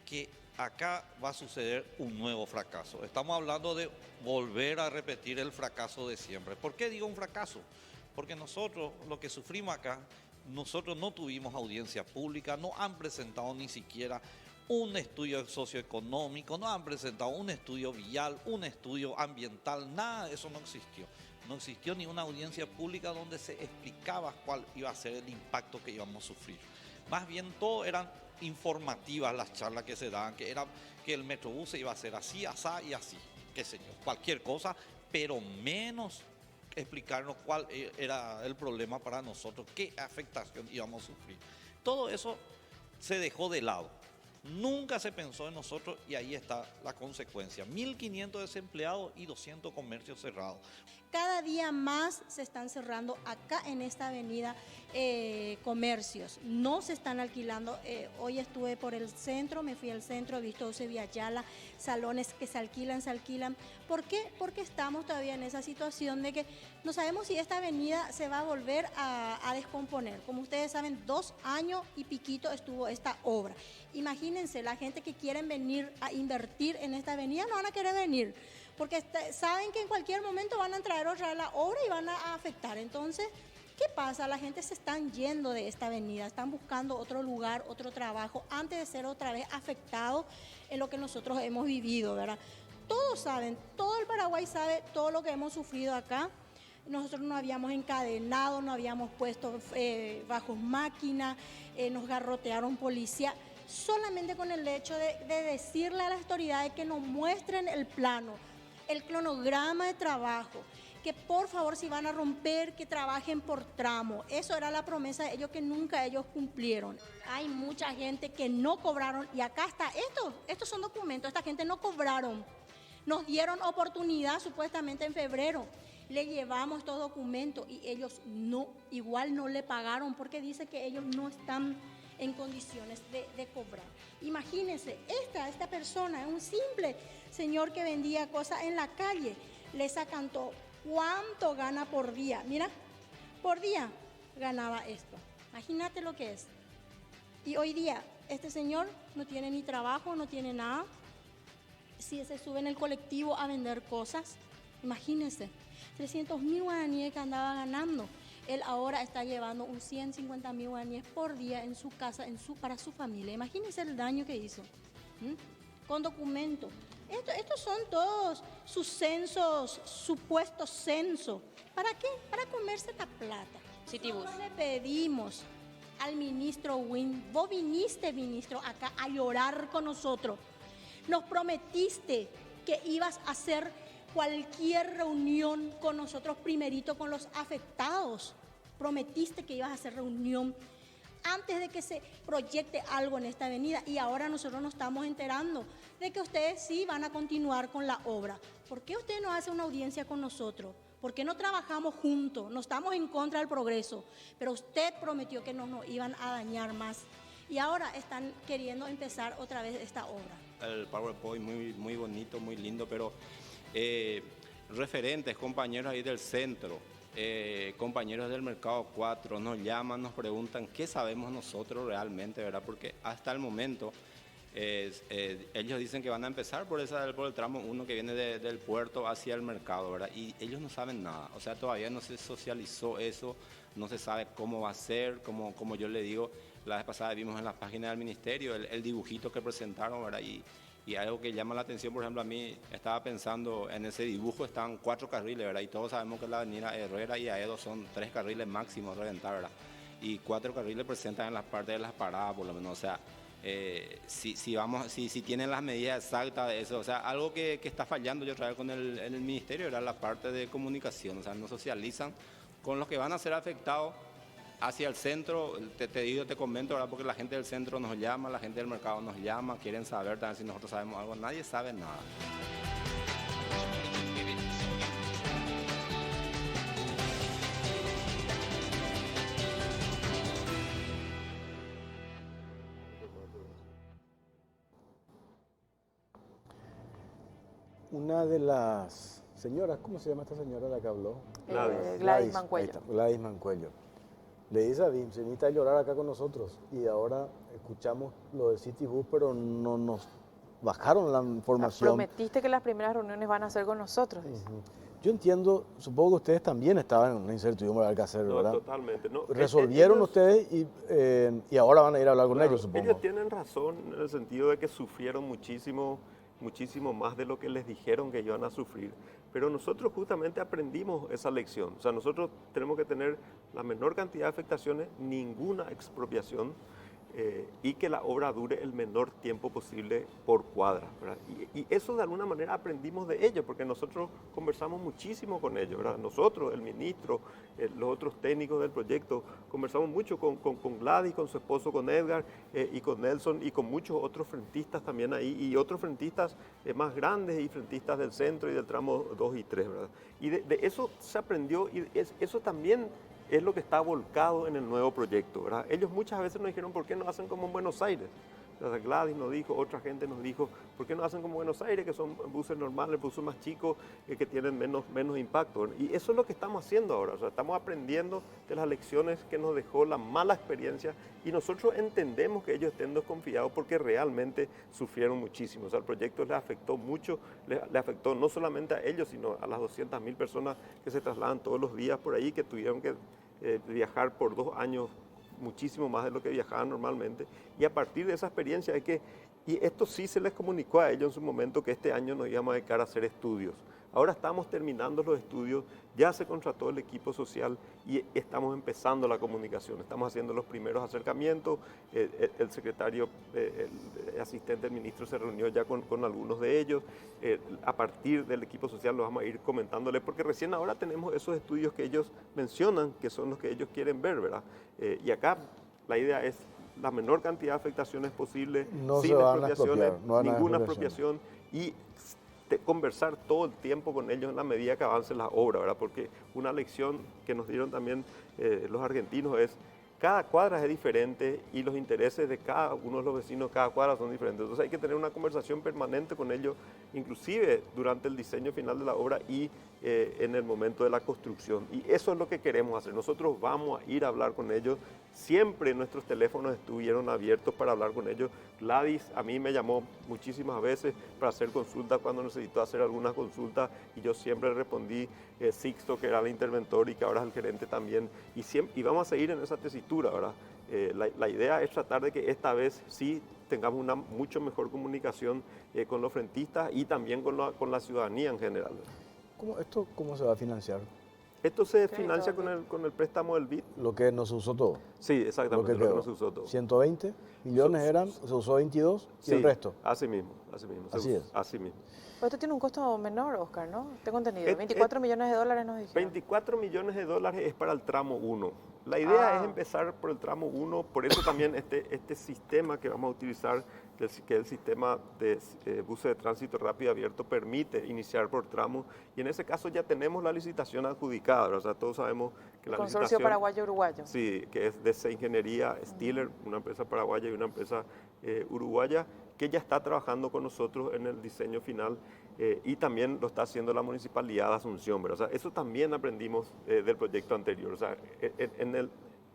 Que acá va a suceder un nuevo fracaso. Estamos hablando de volver a repetir el fracaso de siempre. ¿Por qué digo un fracaso? Porque nosotros, lo que sufrimos acá, nosotros no tuvimos audiencia pública, no han presentado ni siquiera un estudio socioeconómico, no han presentado un estudio vial, un estudio ambiental, nada de eso no existió. No existió ni una audiencia pública donde se explicaba cuál iba a ser el impacto que íbamos a sufrir. Más bien todo eran informativas las charlas que se daban, que era que el Metrobús se iba a hacer así, asá y así, qué sé yo, cualquier cosa, pero menos explicarnos cuál era el problema para nosotros, qué afectación íbamos a sufrir. Todo eso se dejó de lado. Nunca se pensó en nosotros y ahí está la consecuencia. 1.500 desempleados y 200 comercios cerrados. Cada día más se están cerrando acá en esta avenida comercios. No se están alquilando. Hoy estuve por el centro, me fui al centro, he visto Eusebio Ayala, salones que se alquilan. ¿Por qué? Porque estamos todavía en esa situación de que no sabemos si esta avenida se va a volver a descomponer. Como ustedes saben, 2 años y piquito estuvo esta obra. Imagínense, la gente que quieren venir a invertir en esta avenida no van a querer venir, porque saben que en cualquier momento van a traer otra vez la obra y van a afectar. Entonces, ¿qué pasa? La gente se están yendo de esta avenida, están buscando otro lugar, otro trabajo, antes de ser otra vez afectados en lo que nosotros hemos vivido, ¿verdad? Todos saben, todo el Paraguay sabe todo lo que hemos sufrido acá. Nosotros nos habíamos encadenado, nos habíamos puesto bajo máquina, nos garrotearon policía, solamente con el hecho de decirle a las autoridades que nos muestren el plano, el cronograma de trabajo, que por favor si van a romper, que trabajen por tramo. Eso era la promesa de ellos que nunca ellos cumplieron. Hay mucha gente que no cobraron y acá está, estos son documentos, esta gente no cobraron. Nos dieron oportunidad supuestamente en febrero, le llevamos estos documentos y ellos igual no le pagaron porque dice que ellos no están en condiciones de cobrar. Imagínense, esta persona, un simple señor que vendía cosas en la calle, les acantó cuánto gana por día. Mira, por día ganaba esto. Imagínate lo que es. Y hoy día, este señor no tiene ni trabajo, no tiene nada. Si se sube en el colectivo a vender cosas, imagínense, 300.000 guaraníes que andaba ganando. Él ahora está llevando un 150.000 guaraníes por día en su casa, para su familia. Imagínense el daño que hizo. Con documentos. Estos son todos sus censos, supuestos censos. ¿Para qué? Para comerse la plata. Nosotros le pedimos al ministro Wynn, vos viniste, ministro, acá a llorar con nosotros. Nos prometiste que ibas a hacer cualquier reunión con nosotros primerito, con los afectados. Prometiste que ibas a hacer reunión antes de que se proyecte algo en esta avenida y ahora nosotros nos estamos enterando de que ustedes sí van a continuar con la obra. ¿Por qué usted no hace una audiencia con nosotros? ¿Por qué no trabajamos juntos? No estamos en contra del progreso, pero usted prometió que no nos iban a dañar más y ahora están queriendo empezar otra vez esta obra. El PowerPoint muy bonito, muy lindo, pero referentes, compañeros ahí del centro, compañeros del Mercado 4, nos llaman, nos preguntan qué sabemos nosotros realmente, ¿verdad? Porque hasta el momento ellos dicen que van a empezar por el tramo 1 que viene del puerto hacia el mercado, ¿verdad? Y ellos no saben nada, o sea, todavía no se socializó eso, no se sabe cómo va a ser, como yo le digo, la vez pasada vimos en la página del ministerio el dibujito que presentaron, ¿verdad? Y algo que llama la atención, por ejemplo, a mí estaba pensando en ese dibujo, están 4 carriles, ¿verdad? Y todos sabemos que la avenida Herrera y Aedo son 3 carriles máximos a reventar, ¿verdad? Y 4 carriles presentan en las partes de las paradas, por lo menos, o sea, si tienen las medidas exactas de eso, o sea, algo que está fallando yo otra vez con el ministerio era la parte de comunicación, o sea, no socializan con los que van a ser afectados hacia el centro. Te comento, ¿verdad? Porque la gente del centro nos llama, la gente del mercado nos llama, quieren saber también si nosotros sabemos algo, nadie sabe nada. una de las señoras, ¿cómo se llama esta señora la que habló? Gladys Mancuello. Ahí está, Gladys Mancuello. Le dice a Bim, se necesita llorar acá con nosotros. Y ahora escuchamos lo de Citibus, pero no nos bajaron la información. Prometiste que las primeras reuniones van a ser con nosotros. Yo entiendo, supongo que ustedes también estaban en una incertidumbre al que hacer, No, ¿verdad? totalmente. No. Resolvieron Ellos- ustedes y ahora van a ir a hablar con Claro, ellos, supongo. ellos tienen razón en el sentido de que sufrieron muchísimo más de lo que les dijeron que iban a sufrir. Pero nosotros justamente aprendimos esa lección. O sea, nosotros tenemos que tener la menor cantidad de afectaciones, ninguna expropiación y que la obra dure el menor tiempo posible por cuadra, ¿verdad? Y eso de alguna manera aprendimos de ellos, porque nosotros conversamos muchísimo con ellos, ¿verdad? Nosotros, el ministro, los otros técnicos del proyecto, conversamos mucho con Gladys, con su esposo, con Edgar y con Nelson y con muchos otros frentistas también ahí y otros frentistas más grandes y frentistas del centro y del tramo 2 y 3, ¿verdad? Y de eso se aprendió y eso también es lo que está volcado en el nuevo proyecto, ¿verdad? Ellos muchas veces nos dijeron, ¿por qué no hacen como en Buenos Aires? O sea, Gladys nos dijo, otra gente nos dijo, ¿por qué no hacen como Buenos Aires, que son buses normales, buses más chicos, que tienen menos impacto? Y eso es lo que estamos haciendo ahora, o sea, estamos aprendiendo de las lecciones que nos dejó la mala experiencia y nosotros entendemos que ellos estén desconfiados porque realmente sufrieron muchísimo. O sea, el proyecto les afectó mucho, les afectó no solamente a ellos, sino a las 200.000 personas que se trasladan todos los días por ahí, que tuvieron que viajar por 2 años muchísimo más de lo que viajaban normalmente. Y a partir de esa experiencia es que, y esto sí se les comunicó a ellos en su momento, que este año nos íbamos a dedicar a hacer estudios. Ahora estamos terminando los estudios, ya se contrató el equipo social y estamos empezando la comunicación. Estamos haciendo los primeros acercamientos, el secretario, el asistente del ministro se reunió ya con algunos de ellos. A partir del equipo social los vamos a ir comentándole, porque recién ahora tenemos esos estudios que ellos mencionan, que son los que ellos quieren ver, ¿verdad? Y acá la idea es la menor cantidad de afectaciones posible, No sin se van a expropiaciones, expropiar, no van a ninguna expropiación. expropiación y conversar todo el tiempo con ellos en la medida que avance la obra, ¿verdad? Porque una lección que nos dieron también los argentinos es cada cuadra es diferente y los intereses de cada uno de los vecinos, cada cuadra son diferentes. Entonces hay que tener una conversación permanente con ellos, inclusive durante el diseño final de la obra y en el momento de la construcción. Y eso es lo que queremos hacer. Nosotros vamos a ir a hablar con ellos. Siempre nuestros teléfonos estuvieron abiertos para hablar con ellos. Gladys a mí me llamó muchísimas veces para hacer consultas cuando necesitó hacer alguna consulta y yo siempre le respondí. Sixto, que era el interventor y que ahora es el gerente también. Y vamos a seguir en esa tesitura, ¿verdad? La idea es tratar de que esta vez sí tengamos una mucho mejor comunicación con los frentistas y también con la ciudadanía en general. ¿Cómo se va a financiar? Esto se financia con el préstamo del BID. Lo que nos usó todo. Sí, exactamente, lo que nos usó todo. 120 millones eran, se usó 22 y Sí, el resto. Así mismo. Así es. Así mismo. Pero esto tiene un costo menor, Oscar, ¿no? Tengo entendido. 24 millones de dólares nos dijeron. 24 millones de dólares es para el tramo 1. La idea es empezar por el tramo 1, por eso también este sistema que vamos a utilizar, que es el sistema de buses de tránsito rápido abierto, permite iniciar por tramo y en ese caso ya tenemos la licitación adjudicada, o sea, todos sabemos que la Consorcio licitación... Paraguayo-Uruguayo. Sí, que es de C Ingeniería Stiller, una empresa paraguaya y una empresa uruguaya, que ya está trabajando con nosotros en el diseño final y también lo está haciendo la Municipalidad de Asunción, ¿verdad? O sea, eso también aprendimos del proyecto anterior. O sea, en el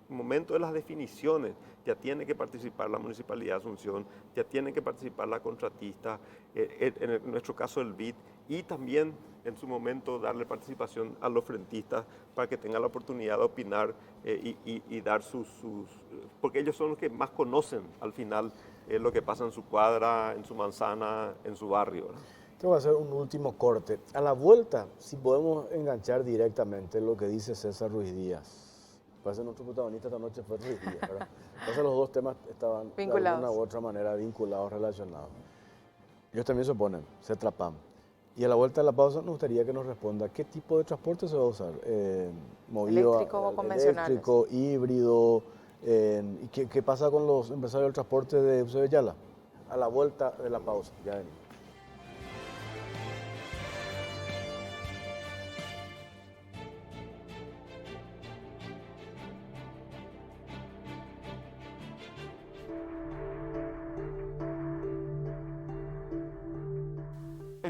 momento de las definiciones ya tiene que participar la Municipalidad de Asunción, ya tiene que participar la contratista, en nuestro caso el BID, y también en su momento darle participación a los frentistas para que tengan la oportunidad de opinar y dar porque ellos son los que más conocen al final lo que pasa en su cuadra, en su manzana, en su barrio, ¿verdad? Te voy a hacer un último corte. A la vuelta, si podemos enganchar directamente lo que dice César Ruiz Díaz. Parece nuestro protagonista esta noche fue Ruiz Díaz, ¿verdad? Entonces los dos temas estaban Vinculados. de alguna u otra manera vinculados, relacionados. Ellos también se oponen, se trapan. Y a la vuelta de la pausa nos gustaría que nos responda qué tipo de transporte se va a usar. Movido ¿Eléctrico o convencionales? Eléctrico, híbrido. ¿Y qué pasa con los empresarios del transporte de Eusebio Ayala? A la vuelta de la pausa, ya venimos.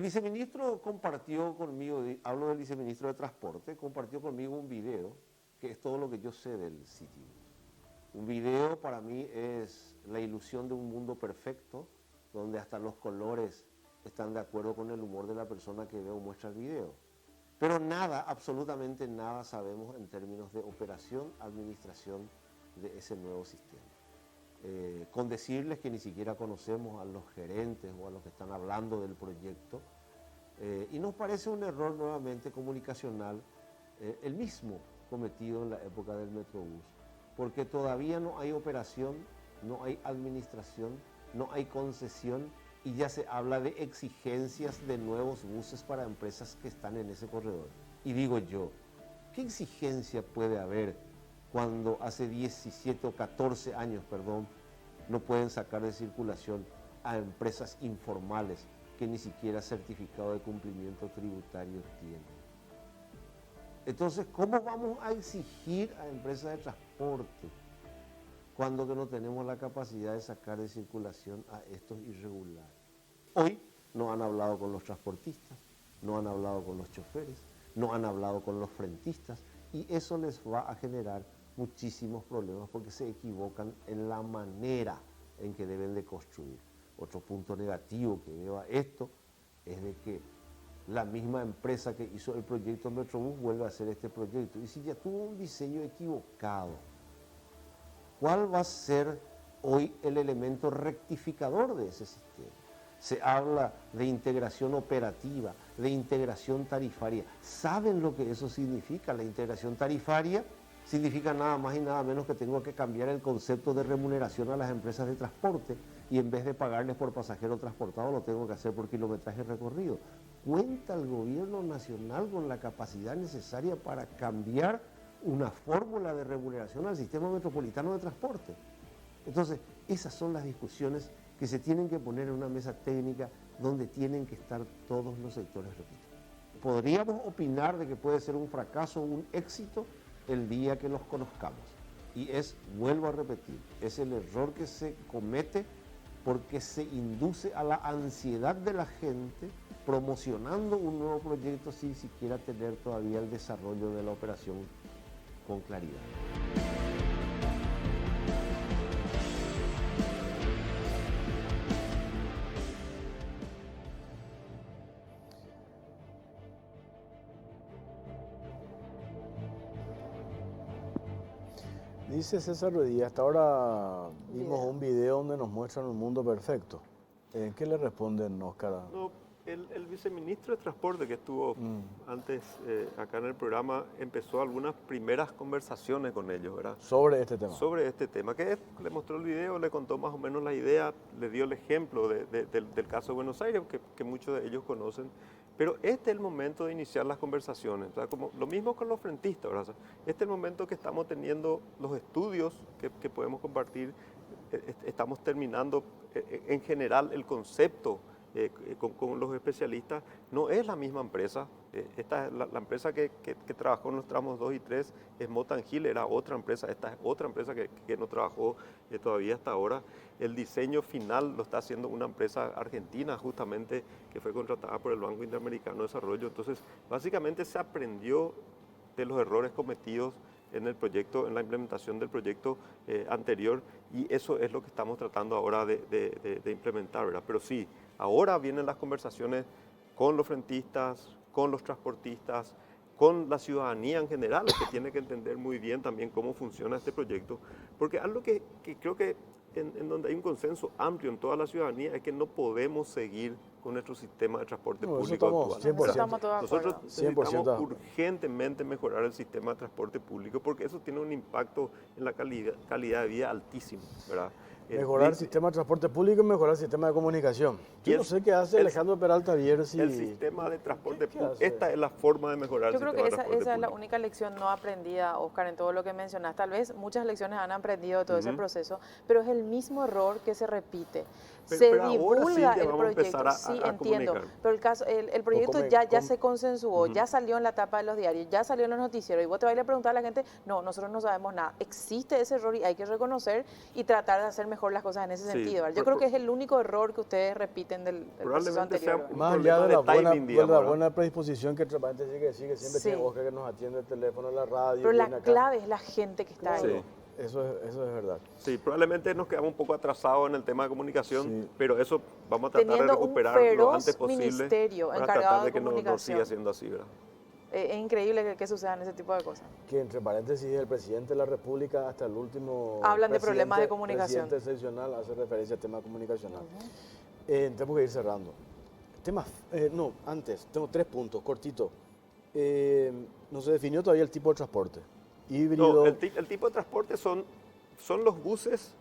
El viceministro compartió conmigo, hablo del viceministro de Transporte, compartió conmigo un video que es todo lo que yo sé del Citibus. Un video para mí es la ilusión de un mundo perfecto, donde hasta los colores están de acuerdo con el humor de la persona que ve o muestra el video. Pero nada, absolutamente nada sabemos en términos de operación, administración de ese nuevo sistema. Con decirles que ni siquiera conocemos a los gerentes o a los que están hablando del proyecto, y nos parece un error nuevamente comunicacional, el mismo cometido en la época del Metrobús, porque todavía no hay operación, no hay administración, no hay concesión, y ya se habla de exigencias de nuevos buses para empresas que están en ese corredor. Y digo yo, ¿qué exigencia puede haber cuando hace 17 o 14 años, no pueden sacar de circulación a empresas informales que ni siquiera certificado de cumplimiento tributario tienen? Entonces, ¿cómo vamos a exigir a empresas de transporte cuando que no tenemos la capacidad de sacar de circulación a estos irregulares? Hoy no han hablado con los transportistas, no han hablado con los choferes, no han hablado con los frentistas, y eso les va a generar muchísimos problemas porque se equivocan en la manera en que deben de construir. Otro punto negativo que veo a esto es de que la misma empresa que hizo el proyecto Metrobús vuelve a hacer este proyecto. Y si ya tuvo un diseño equivocado, ¿cuál va a ser hoy el elemento rectificador de ese sistema? Se habla de integración operativa, de integración tarifaria. ¿Saben lo que eso significa? La integración tarifaria significa nada más y nada menos que tengo que cambiar el concepto de remuneración a las empresas de transporte, y en vez de pagarles por pasajero transportado lo tengo que hacer por kilometraje recorrido. ¿Cuenta el gobierno nacional con la capacidad necesaria para cambiar una fórmula de remuneración al sistema metropolitano de transporte? Entonces, esas son las discusiones que se tienen que poner en una mesa técnica donde tienen que estar todos los sectores, repito. Podríamos opinar de que puede ser un fracaso o un éxito el día que los conozcamos. Y vuelvo a repetir, es el error que se comete porque se induce a la ansiedad de la gente promocionando un nuevo proyecto sin siquiera tener todavía el desarrollo de la operación con claridad. Dice César Ruedía, hasta ahora vimos un video donde nos muestran un mundo perfecto. ¿Qué le responden, Óscar? No, el viceministro de Transporte que estuvo antes acá en el programa empezó algunas primeras conversaciones con ellos, ¿verdad? Sobre este tema. Sobre este tema, le mostró el video, le contó más o menos la idea, le dio el ejemplo del caso de Buenos Aires, que muchos de ellos conocen. Pero este es el momento de iniciar las conversaciones, o sea, como lo mismo con los frentistas, ¿verdad? Este es el momento que estamos teniendo los estudios que podemos compartir, estamos terminando en general el concepto con los especialistas. No es la misma empresa, esta es la empresa que trabajó en los tramos 2 y 3 es Motangil, era otra empresa, esta es otra empresa que no trabajó todavía hasta ahora. El diseño final lo está haciendo una empresa argentina justamente que fue contratada por el Banco Interamericano de Desarrollo. Entonces, básicamente se aprendió de los errores cometidos en el proyecto, en la implementación del proyecto anterior, y eso es lo que estamos tratando ahora de implementar, ¿verdad? Pero sí, ahora vienen las conversaciones con los frentistas, con los transportistas, con la ciudadanía en general, que tiene que entender muy bien también cómo funciona este proyecto, porque algo que creo que en donde hay un consenso amplio en toda la ciudadanía es que no podemos seguir con nuestro sistema de transporte público actual. 100%. Nosotros necesitamos 100%. urgentemente mejorar el sistema de transporte público porque eso tiene un impacto en la calidad de vida altísimo, ¿verdad? Mejorar el sistema de transporte público y mejorar el sistema de comunicación. Yo no sé qué hace Alejandro Peralta Vier si... El sistema de transporte público, esta es la forma de mejorar el sistema de transporte público. Yo creo que esa es la única lección no aprendida, Óscar, en todo lo que mencionas. Tal vez muchas lecciones han aprendido de todo ese proceso, pero es el mismo error que se repite. Pero divulga sí el proyecto, sí, entiendo, pero el proyecto ya se consensuó, ya salió en la tapa de los diarios, ya salió en los noticieros, y vos te vas a ir a preguntar a la gente, no, nosotros no sabemos nada. Existe ese error y hay que reconocer y tratar de hacer mejor mejor las cosas en ese Sí, sentido. ¿verdad? Yo por- creo que es el único error que ustedes repiten del proceso Probablemente sea anterior. un Más allá de la problema buena, timing, digamos, ¿verdad? buena predisposición que Transparente sigue, que siempre Sí. tiene Oscar que nos atiende el teléfono, la radio. Pero la viene acá. clave es la gente que está Claro, ahí. eso es verdad. Sí, probablemente nos quedamos un poco atrasados en el tema de comunicación, Sí. pero eso vamos a tratar Teniendo de un recuperar lo feroz antes posible ministerio para encargado tratar de de que no comunicación. siga siendo así, ¿verdad? Es increíble que sucedan ese tipo de cosas. Que entre paréntesis el presidente de la República hasta el último Hablan de problemas de presidente- comunicación. Presidente excepcional hace referencia al tema comunicacional. Tenemos que ir cerrando. No, antes, tengo 3 puntos, cortito. No se definió todavía el tipo de transporte. Híbrido. No, el tipo de transporte son los buses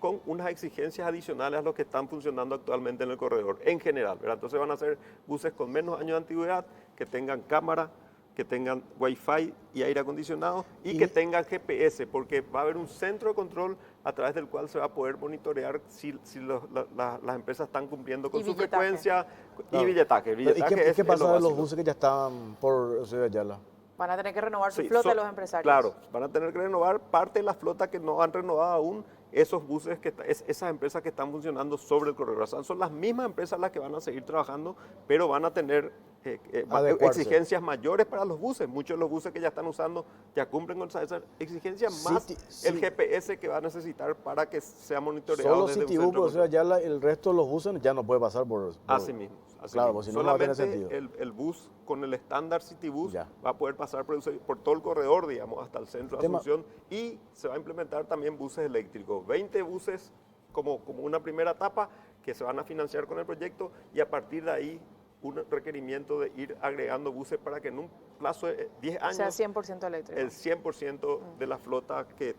con unas exigencias adicionales a los que están funcionando actualmente en el corredor, en general, ¿verdad? Entonces van a ser buses con menos años de antigüedad, que tengan cámara, que tengan Wi-Fi y aire acondicionado y que tengan GPS, porque va a haber un centro de control a través del cual se va a poder monitorear si las empresas están cumpliendo con Y su billetaje. frecuencia Claro. y billetaje. El ¿Y billetaje qué es lo pasa de los básico. buses que ya estaban por Eusebio Ayala? Van a tener que renovar su Sí, flota son- los empresarios. Claro, van a tener que renovar parte de la flota que no han renovado aún, esos buses, esas empresas que están funcionando sobre el corredor. O sea, son las mismas empresas las que van a seguir trabajando, pero van a tener Adecuarse. exigencias mayores para los buses. Muchos de los buses que ya están usando ya cumplen con esas exigencias, más Sí, el GPS que va a necesitar para que sea monitoreado Solo desde un Citibus centro por de Eusebio control. Ayala, el resto de los buses ya no puede pasar por... Así mismo. así Claro, mismo. porque si no, no va a tener Solamente sentido. el bus con el estándar Citibus Ya. va a poder pasar por todo el corredor, digamos, hasta el centro de Tema- Asunción, y se va a implementar también buses eléctricos. 20 buses como una primera etapa que se van a financiar con el proyecto, y a partir de ahí un requerimiento de ir agregando buses para que en un plazo de 10 O sea, años 100% eléctrico. el 100% de la flota que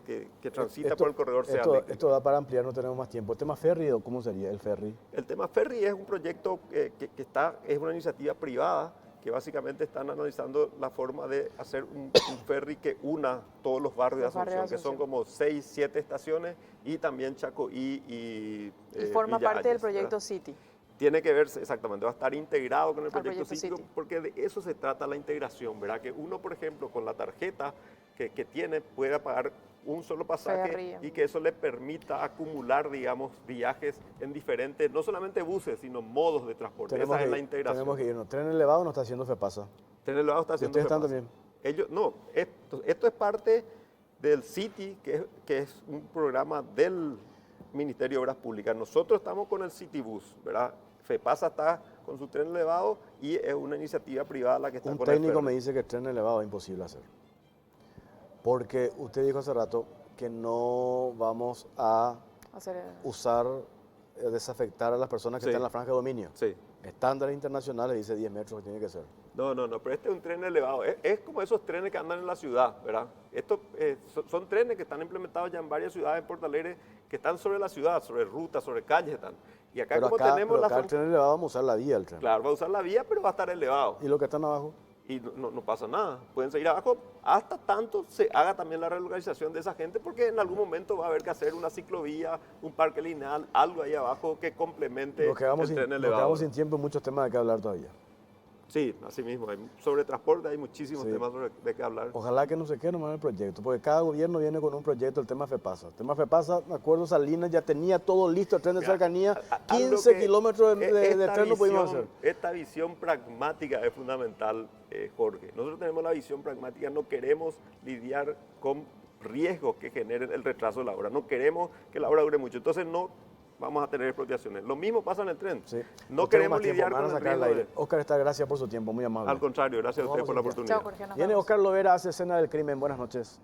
transita Esto- por el corredor sea eléctrico. Esto da para ampliar, no tenemos más tiempo. El tema ferry, ¿cómo sería el ferry? El tema ferry es un proyecto es una iniciativa privada que básicamente están analizando la forma de hacer un ferry que una todos los barrios de Los barrios de Asunción, que son Asunción. como 6, 7 estaciones, y también Chacoí y Y forma Villa parte del Ayes, proyecto ¿verdad? City. Tiene que verse, exactamente, va a estar integrado con el Al proyecto proyecto City, City. porque de eso se trata la integración, ¿verdad? Que uno, por ejemplo, con la tarjeta que tiene, pueda pagar un solo pasaje Ferry. y que eso le permita acumular, digamos, viajes en diferentes, no solamente buses, sino modos de transporte. Esa es la integración. tenemos que irnos. Tren elevado no está haciendo FEPASA. Tren elevado está ¿Y haciendo ustedes están FEPASA. también? Ellos, no, esto es parte del City, que es un programa del Ministerio de Obras Públicas. Nosotros estamos con el Citibus, ¿verdad? FEPASA está con su tren elevado y es una iniciativa privada la que está Un con técnico el ferry. me dice que el tren elevado es imposible hacer. Porque usted dijo hace rato que no vamos a Hacer, usar, desafectar a las personas que Sí. están en la franja de dominio. Sí. Estándares internacionales dice 10 metros que tiene que ser. No, pero este es un tren elevado. Es como esos trenes que andan en la ciudad, ¿verdad? Estos son trenes que están implementados ya en varias ciudades en Porto Alegre, que están sobre la ciudad, sobre rutas, sobre calles. Están. Y acá, Pero como acá, tenemos pero la acá el tren elevado vamos a usar la vía del tren. Claro, va a usar la vía, pero va a estar elevado. ¿Y los que están abajo? Y no pasa nada. Pueden seguir abajo hasta tanto se haga también la relocalización de esa gente, porque en algún momento va a haber que hacer una ciclovía, un parque lineal, algo ahí abajo que complemente Nos quedamos, el tren nos elevado. quedamos sin tiempo y muchos temas de que hablar todavía. Sí, así mismo. Sobre transporte hay muchísimos Sí. temas de qué hablar. Ojalá que no se quede nomás en el proyecto, porque cada gobierno viene con un proyecto, el tema FEPASA. El tema FEPASA, me acuerdo, Salinas ya tenía todo listo, el tren de Mira, cercanía, algo 15 que kilómetros de esta tren no pudimos visión- hacer. Esta visión pragmática es fundamental, Jorge. Nosotros tenemos la visión pragmática, no queremos lidiar con riesgos que generen el retraso de la obra. No queremos que la obra dure mucho. Entonces no vamos a tener expropiaciones. Lo mismo pasa en el tren. Sí. No queremos tiempo, lidiar me van a con el sacar al riesgo aire. Oscar, gracias por su tiempo, muy amable. Al contrario, gracias a Nos ustedes por la vamos a oportunidad. Chao, Jorge. nos Viene vemos. Oscar Lovera, hace escena del crimen. Buenas noches.